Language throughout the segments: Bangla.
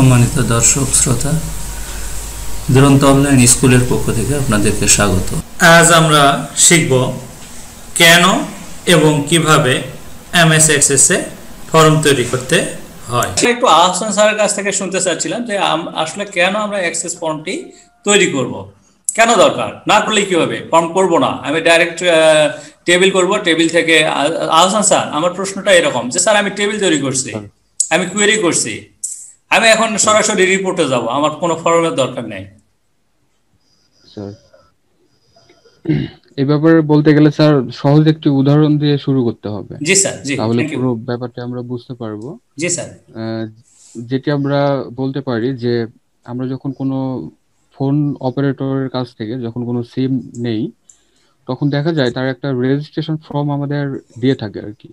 সম্মানিত দর্শক শ্রোতা, দুরন্ত অনলাইন স্কুলের পক্ষ থেকে আপনাদেরকে স্বাগত। আজ আমরা শিখব কেন এবং কিভাবে এমএস এক্সেসে ফর্ম তৈরি করতে হয়। একটু আহসান স্যারের কাছ থেকে শুনতে চাচ্ছিলাম যে আসলে কেন আমরা এক্সেস ফর্মটি তৈরি করব, কেন দরকার, না করলে কি হবে, ফর্ম করব না, আমি ডাইরেক্ট টেবিল করব, টেবিল থেকে। আহসান স্যার, আমার প্রশ্নটা এরকম যে স্যার আমি টেবিল তৈরি করছি, আমি কোয়েরি করছি, আমি এখন সরাসরি রিপোর্টে যাব, আমার কোনো ফর্মের দরকার নেই। স্যার, এই ব্যাপারে বলতে গেলে স্যার সহজ একটি উদাহরণ দিয়ে শুরু করতে হবে। জি স্যার, জি, তাহলে থ্যাংক ইউ। পুরো ব্যাপারটা আমরা বুঝতে পারবো। জি স্যার। যেটি আমরা বলতে পারি যে আমরা যখন কোনো ফোন অপারেটরের কাছ থেকে যখন কোনো সিম নেই, তখন দেখা যায় তার একটা রেজিস্ট্রেশন ফর্ম আমাদের দিয়ে থাকে আর কি।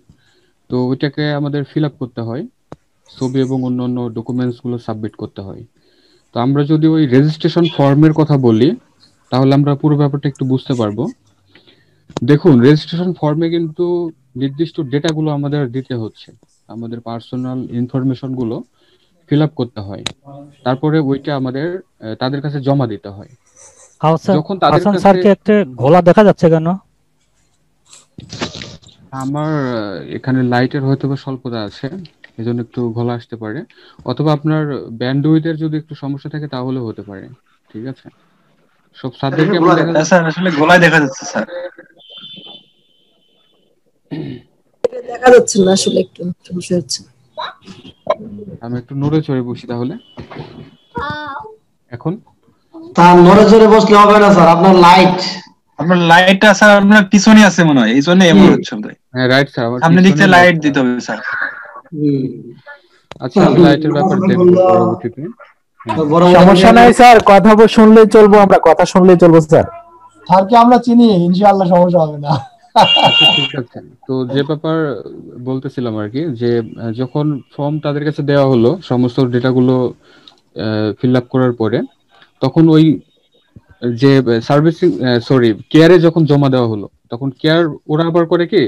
তো ওইটাকে আমাদের ফিল আপ করতে হয়, ছবি এবং অন্যান্য ডকুমেন্টস গুলো সাবমিট করতে হয়। তো আমরা যদি ওই রেজিস্ট্রেশন ফর্মের কথা বলি, তাহলে আমরা পুরো ব্যাপারটা একটু বুঝতে পারবো। দেখুন, রেজিস্ট্রেশন ফর্মে কিন্তু নির্দিষ্ট ডেটাগুলো আমাদের দিতে হচ্ছে, আমাদের পার্সোনাল ইনফরমেশন গুলো ফিল আপ করতে হয়, তারপরে ওইটা আমাদের তাদের কাছে জমা দিতে হয়। যখন তাদের হাসান কাছে স্যারকে একটা ঘোলা দেখা যাচ্ছে কেন? আমার এখানে লাইটের হয়তো বা স্বল্পতা আছে, এজন্য একটু ঘোলা আসতে পারে, অথবা আপনার ব্যান্ডউইথের যদি একটু সমস্যা থাকে তাহলে হতে পারে। ঠিক আছে, সব সাবজেক্টে এমন দেখা যাচ্ছে। স্যার আসলে গলায় দেখা যাচ্ছে স্যার, দেখা যাচ্ছে না, আসলে একটু সমস্যা হচ্ছে। আমি একটু নড়ে চড়ে বসি তাহলে। এখন তার নড়ে চড়ে বসলে হবে না স্যার, আপনার লাইটটা স্যার আপনার পিছনে আছে মনে হয়, এই জন্য এমন হচ্ছে বোধহয়। হ্যাঁ, রাইট স্যার, আমার সামনে দিক পিছনে থেকে লাইট দিতে হবে স্যার। আচ্ছা, আমি লাইটের ব্যাপার দেখবো পরবর্তীতে। সমস্যা নাই স্যার, কথা শুনলেই চলবো, আমরা কথা শুনলেই চলবো স্যার। স্যারকে আমরা চিনি, ইনশাআল্লাহ সমস্যা হবে না। আচ্ছা, ঠিক আছে। তো যে ব্যাপার বলতেছিলাম আর কি, যে যখন ফর্ম তাদের কাছে দেওয়া হলো সমস্ত ডেটাগুলো ফিল আপ করার পরে, তখন ওই যে সার্ভিসিং কেয়ারে যখন জমা দেওয়া হলো, তখন কেয়ার ওরা আবার করে কি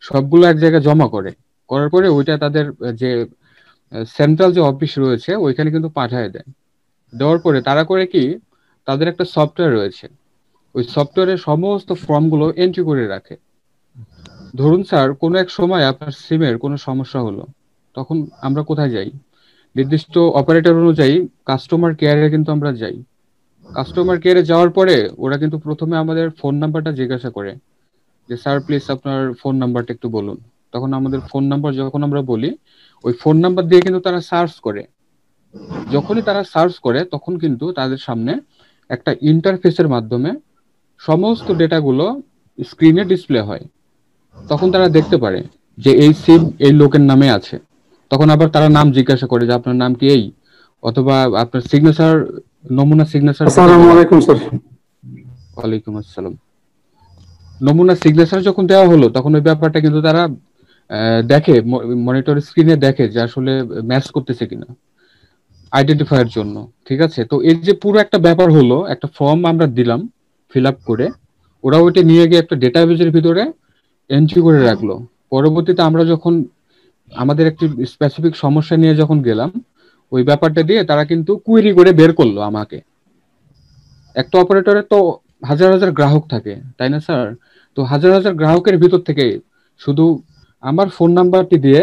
সবগুলো এক জায়গায় জমা করে, করার পরে ওইটা তাদের যে সেন্ট্রাল যে অফিস রয়েছে ওইখানে কিন্তু পাঠায় দেয়। দেওয়ার পরে তারা করে কি, তাদের একটা সফটওয়্যার রয়েছে, ওই সফটওয়্যারের সমস্ত ফর্মগুলো এন্ট্রি করে রাখে। ধরুন স্যার, কোনো এক সময় আপনার সিমের কোনো সমস্যা হলো, তখন আমরা কোথায় যাই? নির্দিষ্ট অপারেটর অনুযায়ী কাস্টমার কেয়ারে কিন্তু আমরা যাই। কাস্টমার কেয়ারে যাওয়ার পরে ওরা কিন্তু প্রথমে আমাদের ফোন নাম্বারটা জিজ্ঞাসা করে যে স্যার প্লিজ আপনার ফোন নাম্বারটা একটু বলুন। তখন আমাদের ফোন নাম্বার যখন আমরা বলি, ওই ফোন নাম্বার দিয়ে কিন্তু তারা সার্চ করে। যখনই তারা সার্চ করে তখন কিন্তু তাদের সামনে একটা ইন্টারফেসের মাধ্যমে সমস্ত ডেটাগুলো স্ক্রিনে ডিসপ্লে হয়। তখন তারা দেখতে পারে যে এই সিম এই লোকের নামে আছে। তখন আবার তারা নাম জিজ্ঞাসা করে যে আপনার নাম কি এই, অথবা আপনার সিগনেচার, নমুনা সিগনেচার। আসসালামু আলাইকুম স্যার। ওয়ালাইকুম আসসালাম। নমুনা সিগনেচার যখন দেওয়া হলো, তখন ওই ব্যাপারটা কিন্তু তারা দেখে, মনিটর স্ক্রিনে দেখে যে আসলে ম্যাচ করতেছে কিনা, আইডেন্টিফায়ার জন্য। ঠিক আছে, তো এই যে পুরো একটা ব্যাপার হলো, একটা ফর্ম আমরা দিলাম ফিল আপ করে, ওরা ওইটা নিয়ে গিয়ে একটা ডেটাবেজের ভিতরে এন্ট্রি করে রাখলো। পরবর্তীতে আমরা যখন আমাদের একটি স্পেসিফিক সমস্যা নিয়ে যখন গেলাম, ওই ব্যাপারটা দিয়ে তারা কিন্তু কুয়েরি করে বের করলো আমাকে। একটা অপারেটরে তো হাজার হাজার গ্রাহক থাকে, তাই না স্যার? তো হাজার হাজার গ্রাহকের ভিতর থেকে শুধু আমার ফোন নাম্বারটি দিয়ে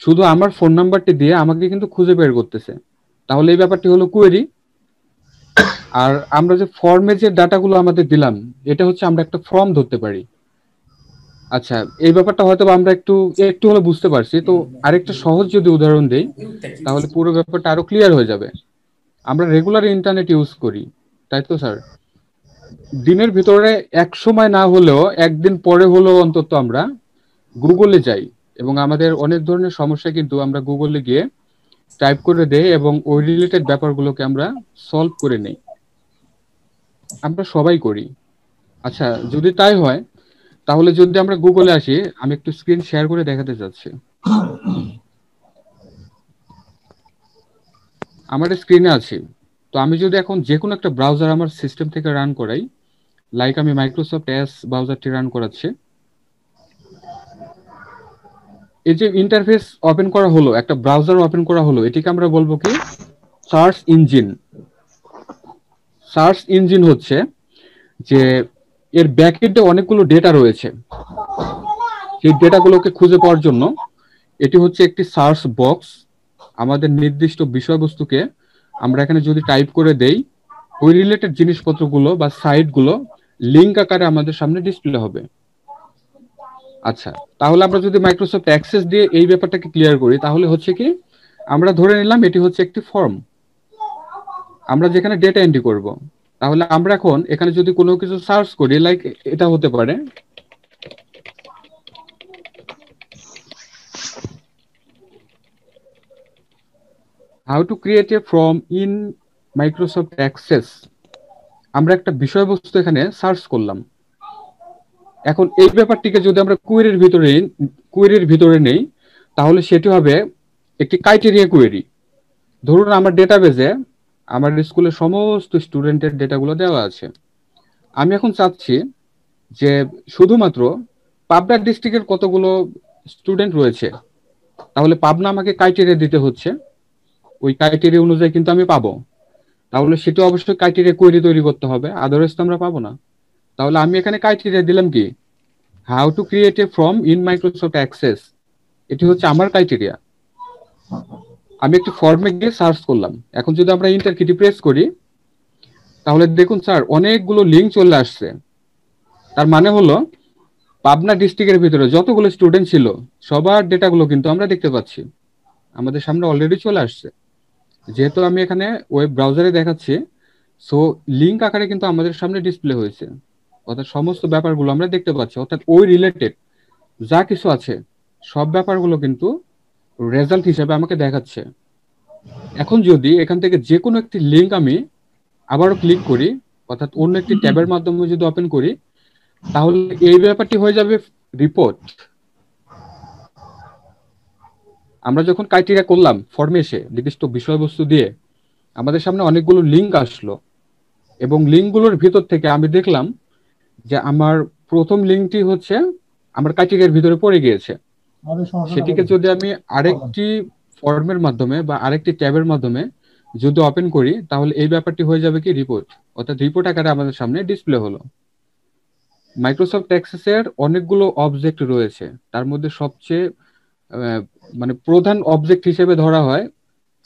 শুধু আমার ফোন নাম্বারটি দিয়ে আমাকে কিন্তু খুঁজে বের করতেছে। তাহলে এই ব্যাপারটি হলো কুয়েরি। আর আমরা যে ফর্মে যে ডাটাগুলো আমাদের দিলাম, এটা হচ্ছে আমরা একটা ফর্ম ধরতে পারি। আচ্ছা, এই ব্যাপারটা হয়তো আমরা একটু একটু হলে বুঝতে পারছি। তো আরেকটা সহজ যদি উদাহরণ দেই, তাহলে পুরো ব্যাপারটা আরো ক্লিয়ার হয়ে যাবে। আমরা রেগুলার ইন্টারনেট ইউজ করি, তাই তো স্যার? দিনের ভিতরে এক সময় না হলেও একদিন পরে হলেও অন্তত আমরা গুগলে যাই, এবং আমাদের অনেক ধরনের সমস্যা কিন্তু আমরা গুগলে গিয়ে টাইপ করে দেই এবং ওই রিলেটেড ব্যাপারগুলোকে আমরা সলভ করে নেই। আমরা সবাই করি। আচ্ছা, যদি তাই হয়, তাহলে যদি আমরা গুগলে আসি, আমি একটু স্ক্রিন শেয়ার করে দেখাতে চাচ্ছি। আমার স্ক্রিনে আছি। তো আমি যদি এখন যে কোনো একটা ব্রাউজার আমার সিস্টেম থেকে রান করাই, লাইক আমি মাইক্রোসফট এজ ব্রাউজারটি রান করাচ্ছি। এই যে ইন্টারফেস ওপেন করা হলো, একটা ব্রাউজার ওপেন করা হলো, এটিকে আমরা বলবো কি সার্চ ইঞ্জিন। সার্চ ইঞ্জিন হচ্ছে যে এর ব্যাকএন্ডে অনেকগুলো ডেটা রয়েছে, সেই ডেটাগুলোকে খুঁজে পাওয়ার জন্য এটি হচ্ছে একটি সার্চ বক্স। আমাদের নির্দিষ্ট বিষয়বস্তুকে আমরা এখানে যদি টাইপ করে দেই, ওই রিলেটেড জিনিসপত্রগুলো বা সাইটগুলো লিঙ্ক আকারে আমাদের সামনে ডিসপ্লে হবে। আচ্ছা, তাহলে আমরা যদি মাইক্রোসফট অ্যাক্সেস দিয়ে এই ব্যাপারটাকে ক্লিয়ার করি, তাহলে হচ্ছে কি আমরা ধরে নিলাম এটি হচ্ছে একটি ফর্ম, আমরা যেখানে ডেটা এন্ট্রি করব। তাহলে আমরা এখন এখানে যদি কোনো কিছু সার্চ করি, লাইক এটা হতে পারে how to create a form in Microsoft access. আমরা একটা বিষয়বস্তু এখানে সার্চ করলাম। এখন এই ব্যাপারটিকে যদি আমরা কুয়েরির ভিতরে নেই, তাহলে সেটি হবে একটি ক্রাইটেরিয়া কুয়েরি। ধরুন আমার ডেটাবেজে আমার স্কুলের সমস্ত স্টুডেন্টের ডেটাগুলো দেওয়া আছে। আমি এখন চাচ্ছি যে শুধুমাত্র পাবনা ডিস্ট্রিক্টের কতগুলো স্টুডেন্ট রয়েছে, তাহলে পাবনা আমাকে ক্রাইটেরিয়া দিতে হচ্ছে, ওই ক্রাইটেরিয়া অনুযায়ী কিন্তু আমি পাবো। তাহলে সেটা অবশ্যই ক্রাইটেরিয়া কোয়েরি তৈরি করতে হবে, আদারওয়াইজ তো আমরা পাবো না। তাহলে আমি এখানে ক্রাইটেরিয়া দিলাম কি how to create a form in Microsoft access, এটি হচ্ছে আমার ক্রাইটেরিয়া। আমি একটি ফর্মে গিয়ে সার্চ করলাম। এখন যদি আমরা এন্টার কিটি প্রেস করি, তাহলে দেখুন স্যার অনেকগুলো লিঙ্ক চলে আসছে। তার মানে হলো পাবনা ডিস্ট্রিক্টের ভিতরে যতগুলো স্টুডেন্ট ছিল সবার ডেটাগুলো কিন্তু আমরা দেখতে পাচ্ছি, আমাদের সামনে অলরেডি চলে আসছে। যেহেতু আমি এখানে ওয়েব ব্রাউজারে দেখাচ্ছি, সো লিঙ্ক আকারে কিন্তু আমাদের সামনে ডিসপ্লে হয়েছে, অর্থাৎ সমস্ত ব্যাপারগুলো আমরা দেখতে পাচ্ছি। অর্থাৎ ওই রিলেটেড যা কিছু আছে সব ব্যাপারগুলো কিন্তু রেজাল্ট হিসেবে আমাকে দেখাচ্ছে। এখন যদি এখান থেকে যে কোনো একটি লিঙ্ক আমি আবারও ক্লিক করি, অর্থাৎ অন্য একটি ট্যাবের মাধ্যমে যদি ওপেন করি, তাহলে এই ব্যাপারটি হয়ে যাবে রিপোর্ট। আমরা যখন ক্রাইটেরিয়া করলাম ফর্মে এসে নির্দিষ্ট বিষয়বস্তু দিয়ে, আমাদের সামনে অনেকগুলো লিঙ্ক আসলো, এবং লিঙ্কগুলোর ভিতর থেকে আমি দেখলাম যে আমার প্রথম লিঙ্কটি হচ্ছে আমার ক্রাইটেরিয়ার ভিতরে পড়ে গিয়েছে। সেটিকে যদি আমি আরেকটি ফর্মের মাধ্যমে বা আরেকটি ট্যাবের মাধ্যমে যদি ওপেন করি, তাহলে এই ব্যাপারটি হয়ে যাবে কি রিপোর্ট, অর্থাৎ রিপোর্ট আকারে আমাদের সামনে ডিসপ্লে হলো। মাইক্রোসফট অ্যাক্সেস এর অনেকগুলো অবজেক্ট রয়েছে, তার মধ্যে সবচেয়ে মানে প্রধান অবজেক্ট হিসেবে ধরা হয়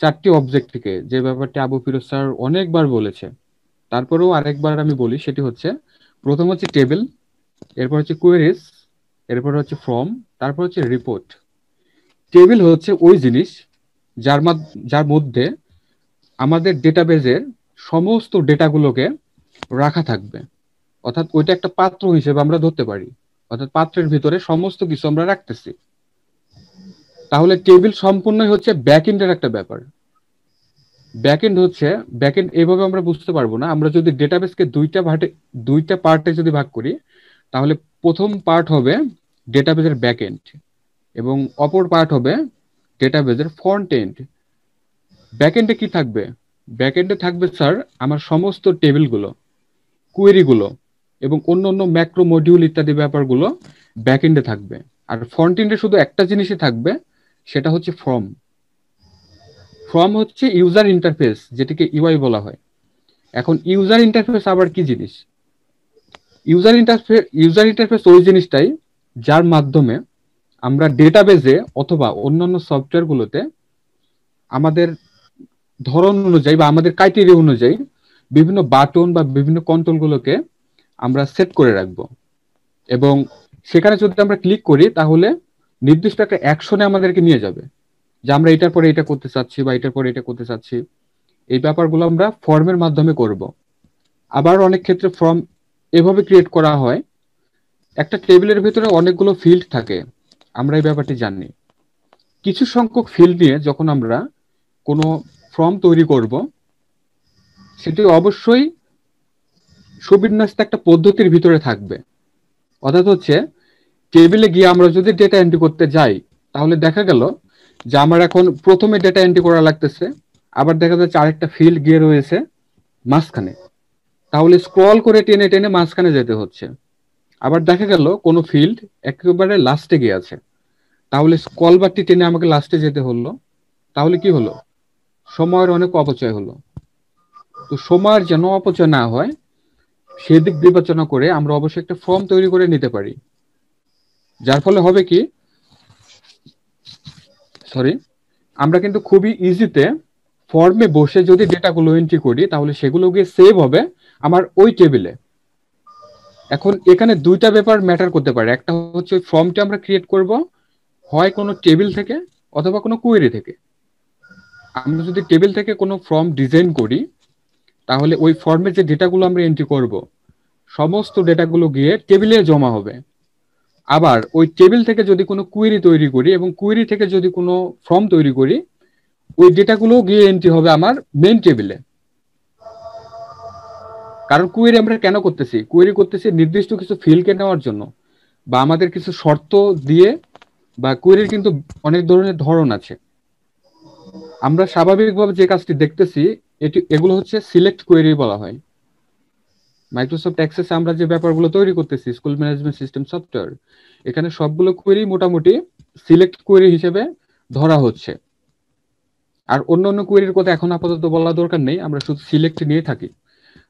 4টি অবজেক্ট থেকে, যে ব্যাপারটি আবু ফিরোজ স্যার অনেকবার বলেছে। তারপরেও আরেকবার আমি বলি, সেটি হচ্ছে প্রথম হচ্ছে টেবিল, এরপর হচ্ছে কোয়েরিজ, এরপর হচ্ছে ফর্ম, তারপর হচ্ছে রিপোর্ট। টেবিল হচ্ছে ওই জিনিস যার মধ্যে আমাদের ডেটাবেজের সমস্ত ডেটাগুলোকে রাখা থাকবে, অর্থাৎ ওইটা একটা পাত্র হিসেবে আমরা ধরতে পারি, অর্থাৎ পাত্রের ভিতরে সমস্ত কিছু আমরা রাখতেছি। তাহলে টেবিল সম্পূর্ণই হচ্ছে ব্যাকএন্ডের একটা ব্যাপার। ব্যাকএন্ড এইভাবে আমরা বুঝতে পারবো না। আমরা যদি ডেটাবেসকে দুইটা পার্টে যদি ভাগ করি, তাহলে প্রথম পার্ট হবে ডেটাবেসের ব্যাকএন্ড এবং অপর পার্ট হবে ডেটাবেসের ফ্রন্ট এন্ড। ব্যাকএন্ডে কি থাকবে? ব্যাকএন্ডে থাকবে স্যার আমার সমস্ত টেবিলগুলো, কুয়েরিগুলো এবং অন্য ম্যাক্রো মডিউল ইত্যাদি ব্যাপারগুলো ব্যাকএন্ডে থাকবে। আর ফ্রন্ট এন্ডে শুধু একটা জিনিসই থাকবে, সেটা হচ্ছে ফর্ম। ফর্ম হচ্ছে ইউজার ইন্টারফেস, যেটিকে ইউআই বলা হয়। এখন ইউজার ইন্টারফেস আবার কি জিনিস? ইউজার ইন্টারফেস ওই জিনিসটাই যার মাধ্যমে আমরা ডেটাবেজে অথবা অন্যান্য সফটওয়্যারগুলোতে আমাদের ধরন অনুযায়ী বা আমাদের ক্রাইটেরিয়া অনুযায়ী বিভিন্ন বাটন বা বিভিন্ন কন্ট্রোলগুলোকে আমরা সেট করে রাখবো, এবং সেখানে যদি আমরা ক্লিক করি তাহলে নির্দিষ্ট একটা অ্যাকশনে আমাদেরকে নিয়ে যাবে, যে আমরা এটার পরে এটা করতে চাচ্ছি বা এটার পরে এটা করতে চাচ্ছি। এই ব্যাপারগুলো আমরা ফর্মের মাধ্যমে করব। আবার অনেক ক্ষেত্রে ফর্ম এভাবে ক্রিয়েট করা হয়, একটা টেবিলের ভিতরে অনেকগুলো ফিল্ড থাকে, আমরা এই ব্যাপারটি জানি। কিছু সংখ্যক ফিল্ড নিয়ে যখন আমরা কোনো ফর্ম তৈরি করব, সেটি অবশ্যই সুবিন্যস্ত একটা পদ্ধতির ভিতরে থাকবে। অর্থাৎ হচ্ছে টেবিলে গিয়ে আমরা যদি ডেটা এন্ট্রি করতে যাই, তাহলে দেখা গেল যে আমার এখন প্রথমে ডেটা এন্ট্রি করা লাগতেছে, আবার দেখা যাচ্ছে আরেকটা ফিল্ড গিয়ে রয়েছে মাঝখানে, তাহলে স্ক্রল করে টেনে টেনে মাঝখানে যেতে হচ্ছে। আবার দেখা গেল কোনো ফিল্ড একেবারে লাস্টে গিয়ে আছে, তাহলে স্কল বারটি টেনে আমাকে লাস্টে যেতে হলো, তাহলে কি হলো? সময়ের অনেক অপচয় হলো। তো সময়ের যেন অপচয় না হয় সেদিক বিবেচনা করে আমরা অবশ্যই একটা ফর্ম তৈরি করে নিতে পারি, যার ফলে হবে কি, আমরা কিন্তু খুবই ইজিতে ফর্মে বসে যদি ডেটাগুলো এন্ট্রি করি তাহলে সেগুলো গিয়ে সেভ হবে আমার ওই টেবিলে। এখন এখানে দুইটা ব্যাপার ম্যাটার করতে পারে, একটা হচ্ছে ওই ফর্মটা আমরা ক্রিয়েট করব হয় কোনো টেবিল থেকে অথবা কোনো কোয়েরি থেকে। আমরা যদি টেবিল থেকে কোনো ফর্ম ডিজাইন করি তাহলে ওই ফর্মে যে ডেটাগুলো আমরা এন্ট্রি করব সমস্ত ডেটাগুলো গিয়ে টেবিলে জমা হবে। আবার ওই টেবিল থেকে যদি কোনো কুয়েরি তৈরি করি এবং কুয়েরি থেকে যদি কোনো ফর্ম তৈরি করি ওই ডেটাগুলো গিয়ে এন্ট্রি হবে আমার মেইন টেবিলে। কারণ কুয়েরি আমরা কেন করতেছি? কুয়েরি করতেছি নির্দিষ্ট কিছু ফিল্ডকে নেওয়ার জন্য বা আমাদের কিছু শর্ত দিয়ে, বা কুয়েরির কিন্তু অনেক ধরনের ধরন আছে। আমরা স্বাভাবিকভাবে যে কাজটি দেখতেছি এগুলো হচ্ছে সিলেক্ট কোয়েরি বলা হয়। মাইক্রোসফট অ্যাক্সেসে আমরা যে ব্যাপারগুলো তৈরি করতেছি, স্কুল ম্যানেজমেন্ট সিস্টেম সফটওয়্যার, এখানে সবগুলো কোয়েরি মোটামুটি সিলেক্ট কোয়েরি হিসেবে ধরা হচ্ছে। আর অন্য অন্য কোয়েরির কথা এখন আপাতত বলা দরকার নেই, আমরা শুধু সিলেক্ট নিয়ে থাকি।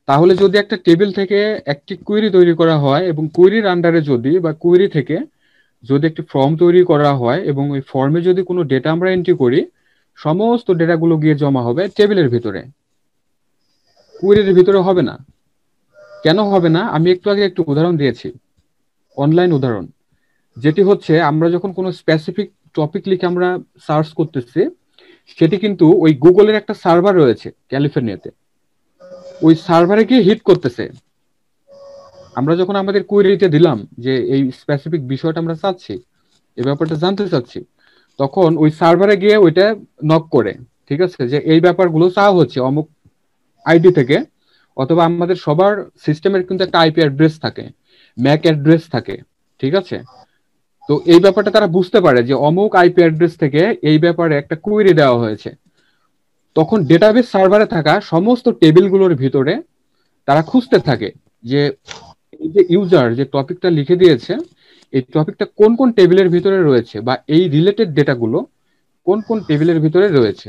তাহলে যদি একটা টেবিল থেকে একটি কোয়েরি তৈরি করা হয় এবং কোয়েরির আন্ডারে যদি বা কোয়েরি থেকে যদি একটি ফর্ম তৈরি করা হয় এবং ওই ফর্মে যদি কোনো ডেটা আমরা এন্ট্রি করি সমস্ত ডেটাগুলো গিয়ে জমা হবে টেবিলের ভিতরে, কোয়েরির ভিতরে হবে না। কেন হবে না? আমি একটু আগে একটু উদাহরণ দিয়েছি, অনলাইন উদাহরণ, যেটি হচ্ছে আমরা যখন কোনো স্পেসিফিক টপিক লিখে আমরা সার্চ করতেছি সেটি কিন্তু ওই গুগলের একটা সার্ভার রয়েছে ক্যালিফোর্নিয়াতে, ওই সার্ভারে গিয়ে হিট করতেছে। আমরা যখন আমাদের কোয়েরিতে দিলাম যে এই স্পেসিফিক বিষয়টা আমরা চাচ্ছি, এই ব্যাপারটা জানতে চাচ্ছি, তখন ওই সার্ভারে গিয়ে ওইটা নক করে, ঠিক আছে, যে এই ব্যাপারগুলো চাওয়া হচ্ছে অমুক আইডি থেকে, অথবা আমাদের সবার সিস্টেমের কিন্তু একটা আইপি অ্যাড্রেস থাকে, ম্যাক অ্যাড্রেস থাকে, ঠিক আছে। তো এই ব্যাপারটা তারা বুঝতে পারে যে অমুক আইপি অ্যাড্রেস থেকে এই ব্যাপারে একটা কোয়েরি দেওয়া হয়েছে। তখন ডেটাবেস সার্ভারে থাকা সমস্ত টেবিলগুলোর ভিতরে তারা খুঁজতে থাকে যে এই যে ইউজার যে টপিকটা লিখে দিয়েছে এই টপিকটা কোন কোন টেবিলের ভিতরে রয়েছে বা এই রিলেটেড ডেটাগুলো কোন কোন টেবিলের ভিতরে রয়েছে,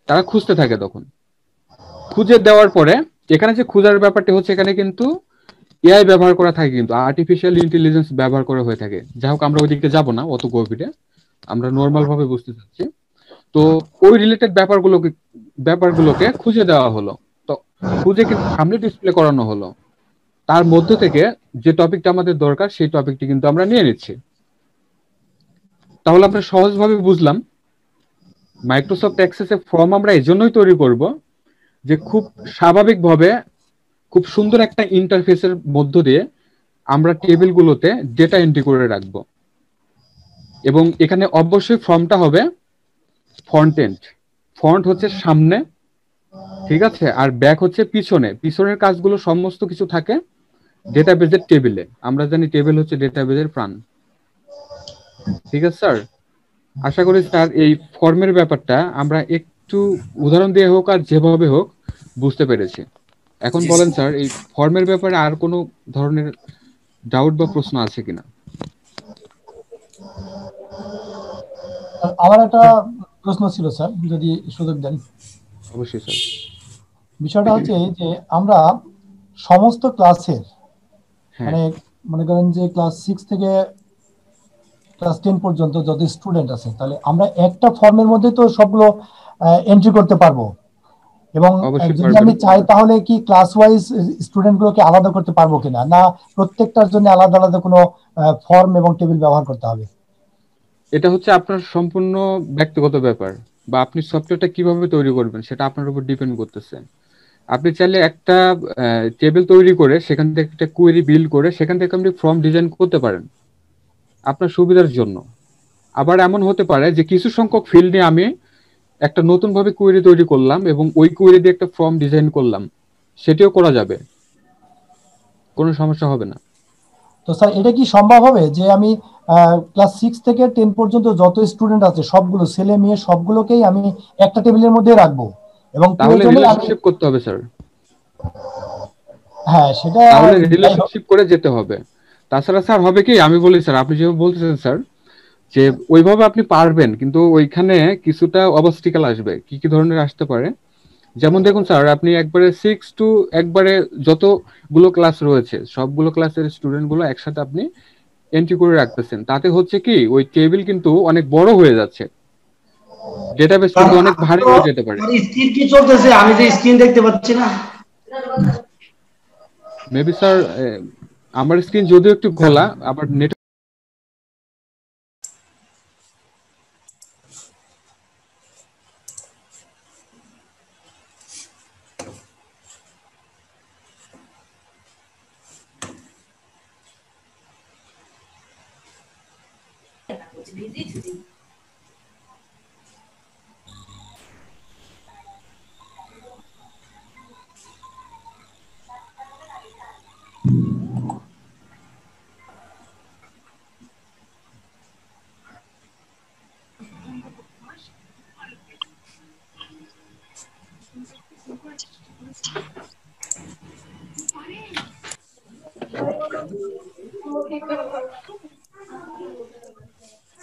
তারা খুঁজতে থাকে। তখন খুঁজে দেওয়ার পরে এখানে যে খোঁজার ব্যাপারটি হচ্ছে, এখানে কিন্তু এআই ব্যবহার করা থাকে, কিন্তু আর্টিফিশিয়াল ইন্টেলিজেন্স ব্যবহার করা হয়ে থাকে। যাই হোক, আমরা ওইদিকে যাব না অত গভীরে, আমরা নর্মাল ভাবে বুঝতে চাচ্ছি। তো ওই রিলেটেড ব্যাপারগুলোকে খুঁজে দেওয়া হলো, তো খুঁজে কিন্তু সামনে ডিসপ্লে করানো হলো। তার মধ্য থেকে যে টপিকটা আমাদের দরকার সেই টপিকটি কিন্তু আমরা নিয়ে নিচ্ছি। তাহলে আমরা সহজভাবে বুঝলাম মাইক্রোসফট অ্যাক্সেসে ফর্ম আমরা এই জন্যই তৈরি করব যে খুব স্বাভাবিকভাবে খুব সুন্দর একটা ইন্টারফেসের মধ্য দিয়ে আমরা টেবিলগুলোতে ডেটা এন্ট্রি করে রাখবো। এবং এখানে অবশ্যই ফর্মটা হবে ফ্রন্ট এন্ড, ফ্রন্ট হচ্ছে সামনে, ঠিক আছে, আর ব্যাক হচ্ছে পিছনে। পিছনের কাজগুলো সমস্ত কিছু থাকে ডেটাবেজের টেবিলে। আমরা জানি টেবিল হচ্ছে ডেটাবেজের প্রাণ, ঠিক আছে স্যার। আশা করি স্যার এই ফর্মের ব্যাপারটা আমরা একটু উদাহরণ দিয়ে হোক আর যেভাবে হোক বুঝতে পেরেছি। এখন বলেন স্যার, এই ফর্মের ব্যাপারে আর কোনো ধরনের ডাউট বা প্রশ্ন আছে কিনা? আমার একটা প্রশ্ন ছিল স্যার, যদি সুযোগ দেন। অবশ্যই স্যার। বিষয়টা হচ্ছে যে আমরা সমস্ত ক্লাসের মানে মনে করেন যে ক্লাস 6 থেকে ক্লাস 10 পর্যন্ত যত স্টুডেন্ট আছে, তাহলে আমরা একটা ফর্মের মধ্যে তো সবগুলো এন্ট্রি করতে পারবো। এবং যদি আমি চাই তাহলে কি ক্লাস ওয়াইজ স্টুডেন্ট গুলোকে আলাদা করতে পারবো কিনা, না প্রত্যেকটার জন্য আলাদা আলাদা কোনো ফর্ম এবং টেবিল ব্যবহার করতে হবে? এটা হচ্ছে আপনার সম্পূর্ণ ব্যক্তিগত ব্যাপার, বা আপনি সফটওয়্যারটা কিভাবে তৈরি করবেন সেটা আপনার উপর ডিপেন্ড করতেছে। আপনি চাইলে একটা টেবিল তৈরি করে সেখান থেকে একটা কোয়েরি বিল্ড করে সেখান থেকে আপনি ফর্ম ডিজাইন করতে পারেন আপনার সুবিধার জন্য। আবার এমন হতে পারে যে কিছু সংখ্যক ফিল্ড নিয়ে আমি একটা নতুন ভাবে কোয়েরি তৈরি করলাম এবং ওই কোয়েরি দিয়ে একটা ফর্ম ডিজাইন করলাম, সেটিও করা যাবে, কোনো সমস্যা হবে না। তো স্যার এটা কি সম্ভব হবে যে আমি ক্লাস 6 থেকে 10 পর্যন্ত যত স্টুডেন্ট আছে সবগুলো ছেলে মেয়ে সবগুলোকেই আমি একটা টেবিলের মধ্যে রাখবো? এবং তাহলে রিলেশনশিপ করতে হবে স্যার। হ্যাঁ, সেটা তাহলে রিলেশনশিপ করে যেতে হবে। তাছাড়া স্যার হবে কি, আমি বলি স্যার, আপনি যেভাবে বলতেছেন স্যার, যে ওইভাবে আপনি পারবেন, কিন্তু ওইখানে কিছুটা অবস্টিকাল আসবে। কি কি ধরনের আসতে পারে? যেমন দেখুন স্যার, আপনি একবারে 6 টু একবারে যতগুলো ক্লাস রয়েছে সবগুলো ক্লাসের স্টুডেন্ট গুলো একসাথে আপনি এন্ট্রি করে রাখতেছেন, তাতে হচ্ছে কি ওই টেবিল কিন্তু অনেক বড় হয়ে যাচ্ছে, ডেটাবেস কিন্তু অনেক ভারী হয়ে যেতে পারে। স্ক্রিন কি চলতেছে? আমি যে স্ক্রিন দেখতে পাচ্ছি না। মেবি স্যার আমার স্ক্রিন যদিও একটু খোলা, আবার নেট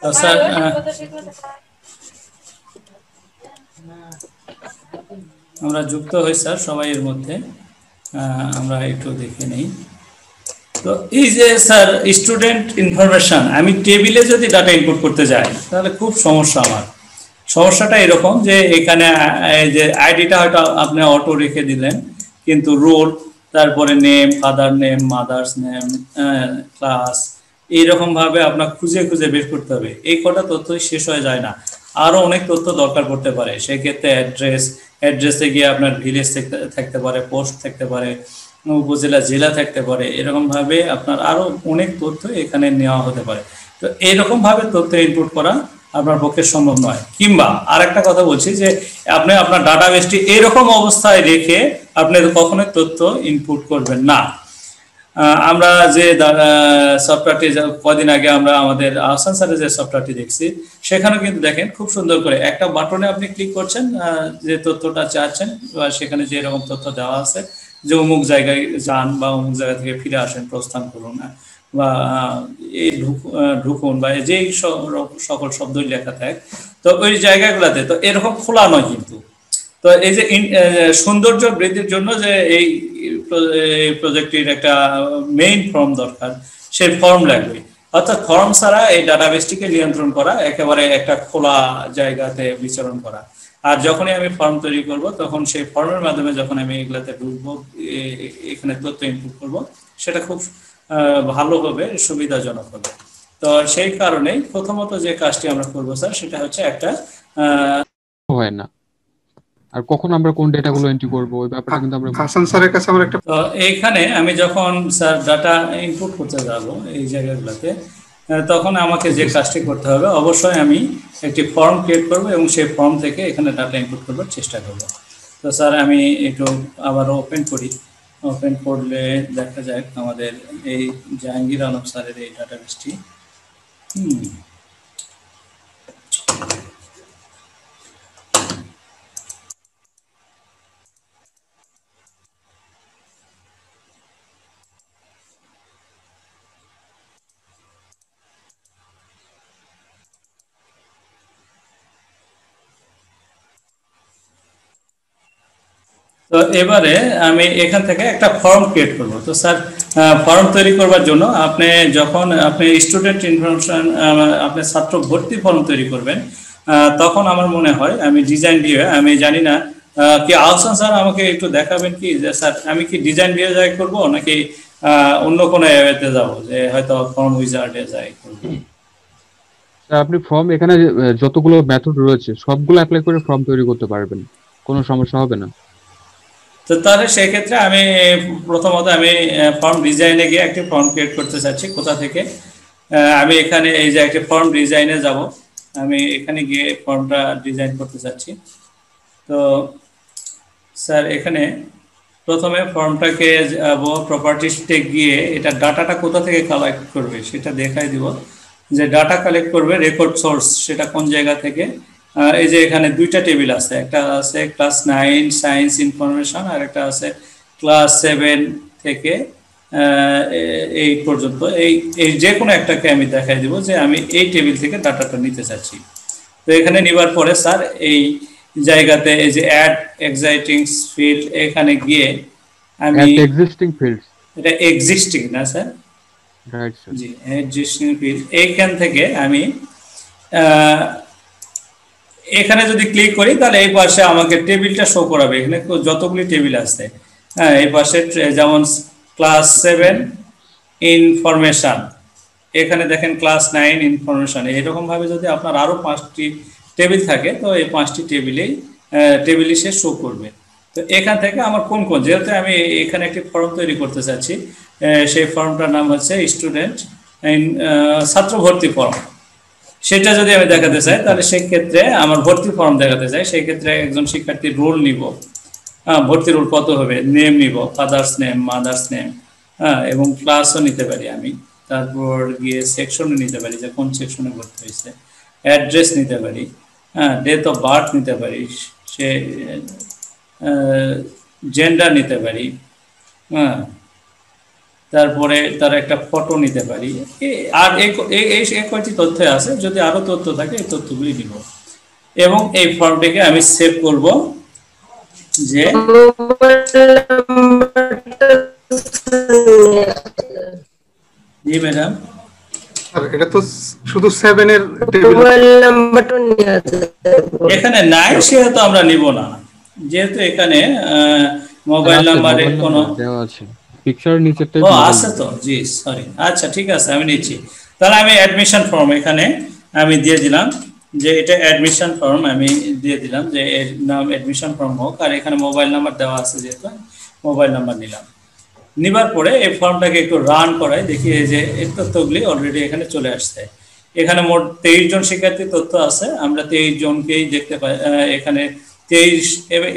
তো স্যার আমরা যুক্ত হই স্যার সবাই এর মধ্যে, আমরা একটু দেখে নেই। তো এই যে স্যার স্টুডেন্ট ইনফরমেশন, আমি টেবিলে যদি ডাটা ইনপুট করতে যাই তাহলে খুব সমস্যা। আমার সমস্যাটা এরকম যে এখানে এই যে আইডিটা হয়তো আপনি অটো রেখে দিলেন, কিন্তু রোল, তারপরে name, father name, mother's name, class, এইরকম ভাবে আপনার খুঁজে খুঁজে বের করতে হবে। এই কটা তথ্যই শেষ হয়ে যায় না, আরো অনেক তথ্য দরকার পড়তে পারে। সেক্ষেত্রে অ্যাড্রেসে গিয়ে আপনার ভিলেজ থাকতে পারে, পোস্ট থাকতে পারে, উপজেলা, জেলা থাকতে পারে। এরকম ভাবে আপনার আরো অনেক তথ্য এখানে নেওয়া হতে পারে। তো এইরকম ভাবে তথ্য ইনপুট করা আপনার পক্ষে সম্ভব নয়। কিংবা আরেকটা কথা বলছি যে আপনি আপনার ডাটাবেসটি এরকম অবস্থায় রেখে আপনি কখনোই তথ্য ইনপুট করবেন না। আমরা যে সফটওয়্যারটি কদিন আগে আমরা আমাদের আহসান স্যারের যে সফটওয়্যারটি দেখছি, সেখানে কিন্তু দেখেন খুব সুন্দর করে একটা বাটনে আপনি ক্লিক করছেন, যে তথ্যটা চাচ্ছেন বা সেখানে যে এরকম তথ্য দেওয়া আছে যে অমুক জায়গায় যান বা অমুক জায়গা থেকে ফিরে আসেন, প্রস্থান করুন, বা এই ঢুকুন, বা যেই সকল শব্দই লেখা থাকে, তো ওই জায়গাগুলোতে তো এরকম খোলা নয় কিন্তু। তো এই যে সৌন্দর্য বৃদ্ধির জন্য যে এই প্রজেক্টের একটা মেইন ফর্ম দরকার, সেই ফর্ম লাগবে। অর্থাৎ ফর্ম ছাড়া এই ডাটাবেসটিকে নিয়ন্ত্রণ করা, একেবারে একটা খোলা জায়গাতে বিচরণ করা। আর যখনই আমি ফর্ম তৈরি করব, তখন সেই ফর্মের মাধ্যমে যখন আমি এগুলাতে ঢুকবো, এখানে তথ্য ইনপুট করব, সেটা খুব ভালো হবে, সুবিধাজনক হবে। তো সেই কারণেই প্রথমত যে কাজটি আমরা করবো স্যার, সেটা হচ্ছে একটা হয় না। আর কখন আমরা কোন ডেটাগুলো এন্ট্রি করব ওই ব্যাপারটা কিন্তু আমরা হাসান স্যারের কাছে আমার একটা তো এইখানে আমি যখন স্যার ডাটা ইনপুট করতে যাব এই জায়গাগুলোতে, তখন আমাকে যে কাজটি করতে হবে, অবশ্যই আমি একটি ফর্ম ক্রিয়েট করব এবং সেই ফর্ম থেকে এখানে ডাটা ইনপুট করার চেষ্টা করব। তো স্যার আমি একটু আবার ওপেন করি। ওপেন করলে দেখা যায় আমাদের এই জাহাঙ্গীর আলম স্যারের এই ডাটাবেসটি। তো এবারে আমি এখান থেকে একটা ফর্ম ক্রিয়েট করব। তো স্যার ফর্ম তৈরি করবার জন্য আপনি যখন আপনি স্টুডেন্ট ইনফরমেশন, আপনি ছাত্র ভর্তি ফর্ম তৈরি করবেন, তখন আমার মনে হয় আমি ডিজাইন দিয়ে, আমি জানি না কি আহসান স্যার আমাকে একটু দেখাবেন কি যে স্যার আমি কি ডিজাইন দিয়ে যাই করব নাকি অন্য কোনো অ্যাপেতে যাব, যে হয়তো ফর্ম উইজার্ডে যাই করব। আপনি ফর্ম এখানে যতগুলো মেথড রয়েছে সবগুলো অ্যাপ্লাই করে ফর্ম তৈরি করতে পারবেন, কোনো সমস্যা হবে না। তো তাহলে সেই ক্ষেত্রে আমি প্রথমত আমি ফর্ম ডিজাইনে গিয়ে একটি ফর্ম ক্রিয়েট করতে চাচ্ছি। কোথা থেকে? আমি এখানে এই যে একটি ফর্ম ডিজাইনে যাব, আমি এখানে গিয়ে ফর্মটা ডিজাইন করতে চাচ্ছি। তো স্যার এখানে প্রথমে ফর্মটাকে যাব, প্রপার্টিসতে গিয়ে এটা ডাটাটা কোথা থেকে কালেক্ট করবে সেটা দেখাই দিব। যে ডাটা কালেক্ট করবে রেকর্ড সোর্স, সেটা কোন জায়গা থেকে। এই যে এখানে দুইটা টেবিল আছে, একটা আছে ক্লাস 9 সায়েন্স ইনফরমেশন, আর একটা আছে ক্লাস 7 থেকে এই পর্যন্ত এই এই যে কোনো একটাকে আমি দেখাই দিব যে আমি এই টেবিল থেকে ডাটাটা নিতে চাচ্ছি। তো এখানে নেবার পরে স্যার এই জায়গাতে এই যে অ্যাড এক্সাইটিং ফিল্ড এখানে গিয়ে আমি এক্সিস্টিং ফিল্ডস, এটা এক্সিস্টিং না স্যার? Right sir. জি, এক্সিস্টিং ফিল্ড এইখান থেকে আমি এখানে যদি ক্লিক করি তাহলে এই পাশে আমাকে টেবিলটা শো করাবে। এখানে যতগুলি টেবিল আছে, হ্যাঁ, এই পাশে যেমন ক্লাস 7 ইনফরমেশন, এখানে দেখেন ক্লাস 9 ইনফরমেশন। এরকম ভাবে যদি আপনার আরো 5টি টেবিল থাকে তো এই 5টি টেবিলই সে শো করবে। তো এখান থেকে আমার কোন কোন, যেহেতু আমি এখানে একটি ফর্ম তৈরি করতে চাচ্ছি, সেই ফর্মটার নাম হচ্ছে স্টুডেন্ট ছাত্র ভর্তি ফর্ম। সেটা যদি আমি দেখাতে চাই তাহলে সেই ক্ষেত্রে আমার ভর্তি ফর্ম দেখাতে চাই, সেই ক্ষেত্রে একজন শিক্ষার্থীর রোল নিব, ভর্তি রোল কত হবে, নেম নিব, ফাদার্স নেম, মাদার্স নেম, এবং ক্লাসও নিতে পারি আমি। তারপর গিয়ে সেকশনে নিতে পারি যে কোন সেকশনে ভর্তি হয়েছে, অ্যাড্রেস নিতে পারি, ডেট অফ বার্থ নিতে পারি, সে জেন্ডার নিতে পারি, তারপরে তার একটা ফটো নিতে পারি। আর এই কয়টি তথ্য আছে, যদি আরো তথ্য থাকে এই তথ্যগুলি নিব এবং এই ফর্মটিকে আমি সেভ করব। যে জি ম্যাডাম, এটা তো শুধু 7 এর মোবাইল নাম্বারটা নিয়ে আছে, এখানে নাই, সেহেতু আমরা নিব না, যেহেতু এখানে মোবাইল নাম্বারে কোনো দেওয়া আছে, পিকচার নিচেরটাই আছে তো। জি সরি, আচ্ছা ঠিক আছে, আমি নিচ্ছি। তাহলে আমি অ্যাডমিশন ফর্ম এখানে আমি দিয়ে দিলাম, যে এটা অ্যাডমিশন ফর্ম আমি দিয়ে দিলাম, যে এর নাম অ্যাডমিশন ফর্ম হোক, আর এখানে মোবাইল নাম্বার দেওয়া আছে যেহেতু মোবাইল নাম্বার নিলাম। নিবার পরে এই ফর্মটাকে একটু রান করাই, দেখি যে এই তথ্যগুলি অলরেডি এখানে চলে আসছে। এখানে মোট 23 জন শিক্ষার্থীর তথ্য আছে, আমরা 23 জনকেই দেখতে পাই এখানে 23।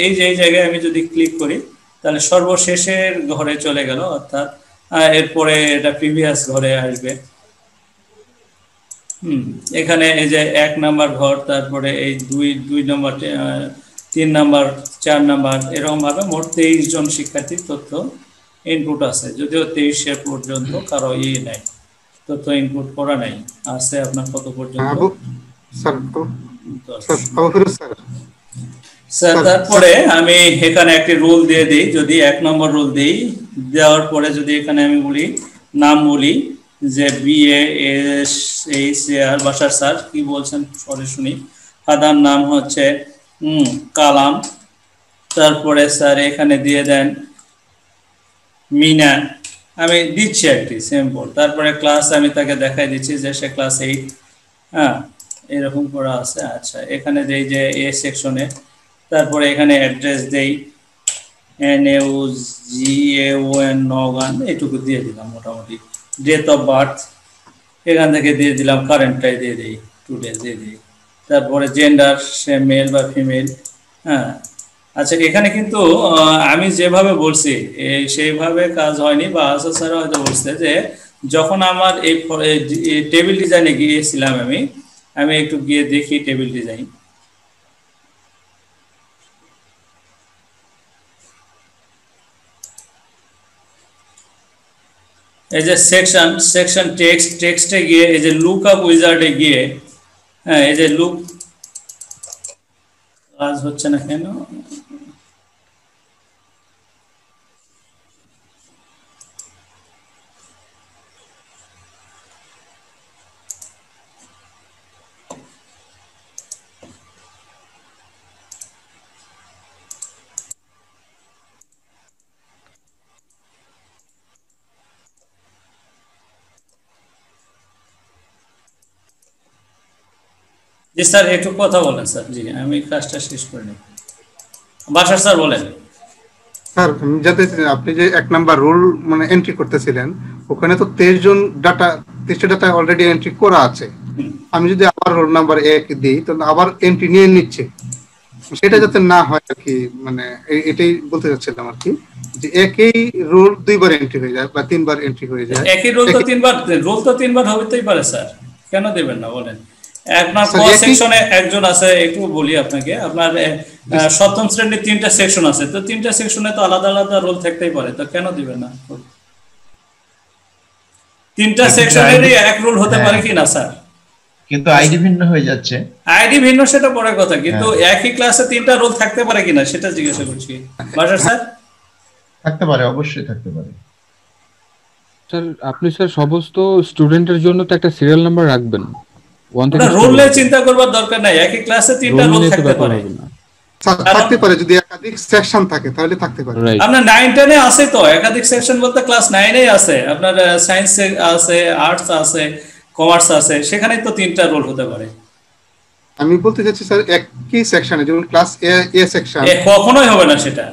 এই যে এই জায়গায় আমি যদি ক্লিক করি তাহলে সর্বশেষের ঘরে চলে গেল, অর্থাৎ এরপরে এটা প্রিভিয়াস ঘরে আসবে। এখানে এই যে 1 নাম্বার ঘর, তারপরে এই 2 নাম্বার, 3 নাম্বার, 4 নাম্বার, এরকম ভাবে মোট 23 জন শিক্ষার্থীর তথ্য ইনপুট আছে, যদিও 23 পর্যন্ত কারো নাই, তথ্য ইনপুট করা নাই। আছে আপনার কত পর্যন্ত? স্যার তারপরে আমি এখানে একটি রুল দিয়ে দিই, যদি 1 নম্বর রুল দিই, দেওয়ার পরে যদি এখানে আমি বলি নাম, বলি যে BASHAR বাশার স্যার, কি বলছেন পরে শুনি। ফাদার নাম হচ্ছে কালাম, তারপরে স্যার এখানে দিয়ে দেন মিনা, আমি দিচ্ছি একটি সিম্পল। তারপরে ক্লাস আমি তাকে দেখাই দিচ্ছি যে সে ক্লাস 8, এরকম করা আছে। আচ্ছা, এখানে দেই যে এ সেকশনে, তারপরে এখানে অ্যাড্রেস দেই NAUGAON নওগাঁ, এটুকু দিয়ে দিলাম মোটামুটি। ডেট অফ বার্থ এখান থেকে দিয়ে দিলাম, কারেন্টটাই দিয়ে দিই, টুডে দিয়ে দিই। তারপরে জেন্ডার, সে মেল বা ফিমেল। আচ্ছা, এখানে কিন্তু আমি যেভাবে বলছি সেইভাবে কাজ হয়নি, বা আশা স্যার হয়তো বলছে যে যখন আমার এই টেবিল ডিজাইনে গিয়েছিলাম আমি একটু গিয়ে দেখি টেবিল ডিজাইন। এই যে সেকশন টেক্সটে গিয়ে এই যে লুক আপ উইজার্ডে গিয়ে, এই যে লুক, কাজ হচ্ছে না কেন? জি স্যার, একটু কথা বলেন স্যার। জি, আমি কাজটা শেষ করে নিই। বাশার স্যার বলেন। স্যার, যাতে আপনি যে 1 নাম্বার রোল মানে এন্ট্রি করতেছিলেন, ওখানে তো 23 জন ডাটা, 23টা ডাটা অলরেডি এন্ট্রি করা আছে। আমি যদি আবার রোল নাম্বার 1 দিই তাহলে আবার এন্ট্রি নিয়ে নিচ্ছে, সেটা যাতে না হয় আর কি, মানে এটাই বলতে চাচ্ছিলাম আর কি, যে একই রোল 2 বার এন্ট্রি হয়ে যায় বা 3 বার এন্ট্রি হয়ে যায়। একই রোল তো 3 বার হতেই পারে স্যার, কেন দেবেন না বলেন? আপনার ক সেকশনে একজন আছে, একটু বলি আপনাকে, আপনার সপ্তম শ্রেণীর 3টা সেকশন আছে, তো 3টা সেকশনে তো আলাদা আলাদা রোল থাকতেই পারে, তো কেন দিবেন না? তিনটা সেকশনেরই এক রুল হতে পারে কি না স্যার? কিন্তু আইডি ভিন্ন হয়ে যাচ্ছে। আইডি ভিন্ন সেটা পরের কথা, কিন্তু একই ক্লাসে তিনটা রোল থাকতে পারে কিনা সেটা জিজ্ঞাসা করছি। বাজার স্যার থাকতে পারে, অবশ্যই থাকতে পারে স্যার। আপনি স্যার সমস্ত স্টুডেন্টের জন্য তো একটা সিরিয়াল নাম্বার রাখবেন। রোলে চিন্তা করবার দরকার নাই, একই ক্লাসে তিনটা রোল থাকতে পারে। থাকতে পারে যদি একাধিক সেকশন থাকে তাহলে থাকতে পারে। আপনার 9 10 এ আছে তো একাধিক সেকশন, বলতে ক্লাস 9 এ আছে আপনার সায়েন্স আছে, আর্টস আছে, কমার্স আছে, সেখানেই তো তিনটা রোল হতে পারে। আমি বলতে চাচ্ছি স্যার একই সেকশনে, যেমন ক্লাস এ সেকশন কখনোই হবে না সেটা।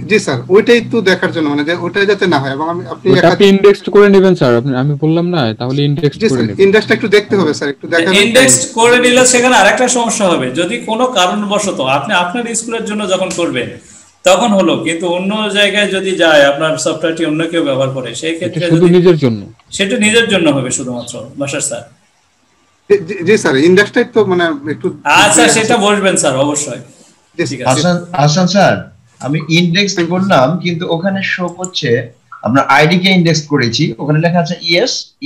জি স্যার, ওইটাই তো দেখার জন্য, মানে যে ওটা যাতে না হয়। এবং আপনি আপনি ইনডেক্স করে নেবেন স্যার, আমি বললাম না, তাহলে ইনডেক্স করে নেবেন। ইনডেক্সটা একটু দেখতে হবে স্যার, একটু দেখাবেন। ইনডেক্স করে নিলে সেখানে আরেকটা সমস্যা হবে, যদি কোনো কারণবশত আপনি আপনার স্কুলের জন্য যখন করবেন তখন হলো, কিন্তু অন্য জায়গায় যদি যায় আপনার সফটওয়্যারটি অন্য কেউ ব্যবহার করে, সেই ক্ষেত্রে শুধু নিজের জন্য, সেটা নিজের জন্য হবে শুধুমাত্র। বাসার স্যার জি স্যার, ইনডেক্সটাই তো মানে একটু আচ্ছা সেটা বসবেন স্যার অবশ্যই। ঠিক আছে হাসান স্যার, আমি ইনডেক্স করলাম কিন্তু ওখানে শো করছে আমরা আইডি কে ইনডেক্স করেছি, ওখানে লেখা আছে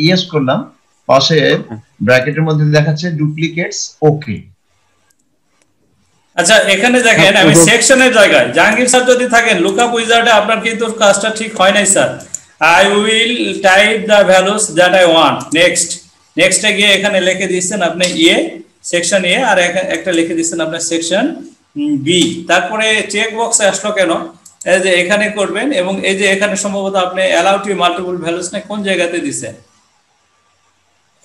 ইএস করলাম, পাশে ব্র্যাকেটের মধ্যে দেখাচ্ছে ডুপ্লিকেটস ওকে। আচ্ছা এখানে দেখেন আমি সেকশনের জায়গায় জাহাঙ্গীর স্যার যদি থাকেন লুকআপ উইজার্ডে আপনার কিন্তু কাজটা ঠিক হয় নাই sir. I will type the values that I want, নেক্সটে গিয়ে এখানে লিখে দিচ্ছেন আপনি সেকশন এ, আর একটা লিখে দিচ্ছেন আপনার সেকশন বি। তারপরে চেক বক্সে আসলো কেন, এই যে এখানে করবেন, এবং এই যে এখানে সম্ভবত আপনি অ্যালাউ টু মাল্টিপল ভ্যালুস না কোন জায়গাতে দিবেন,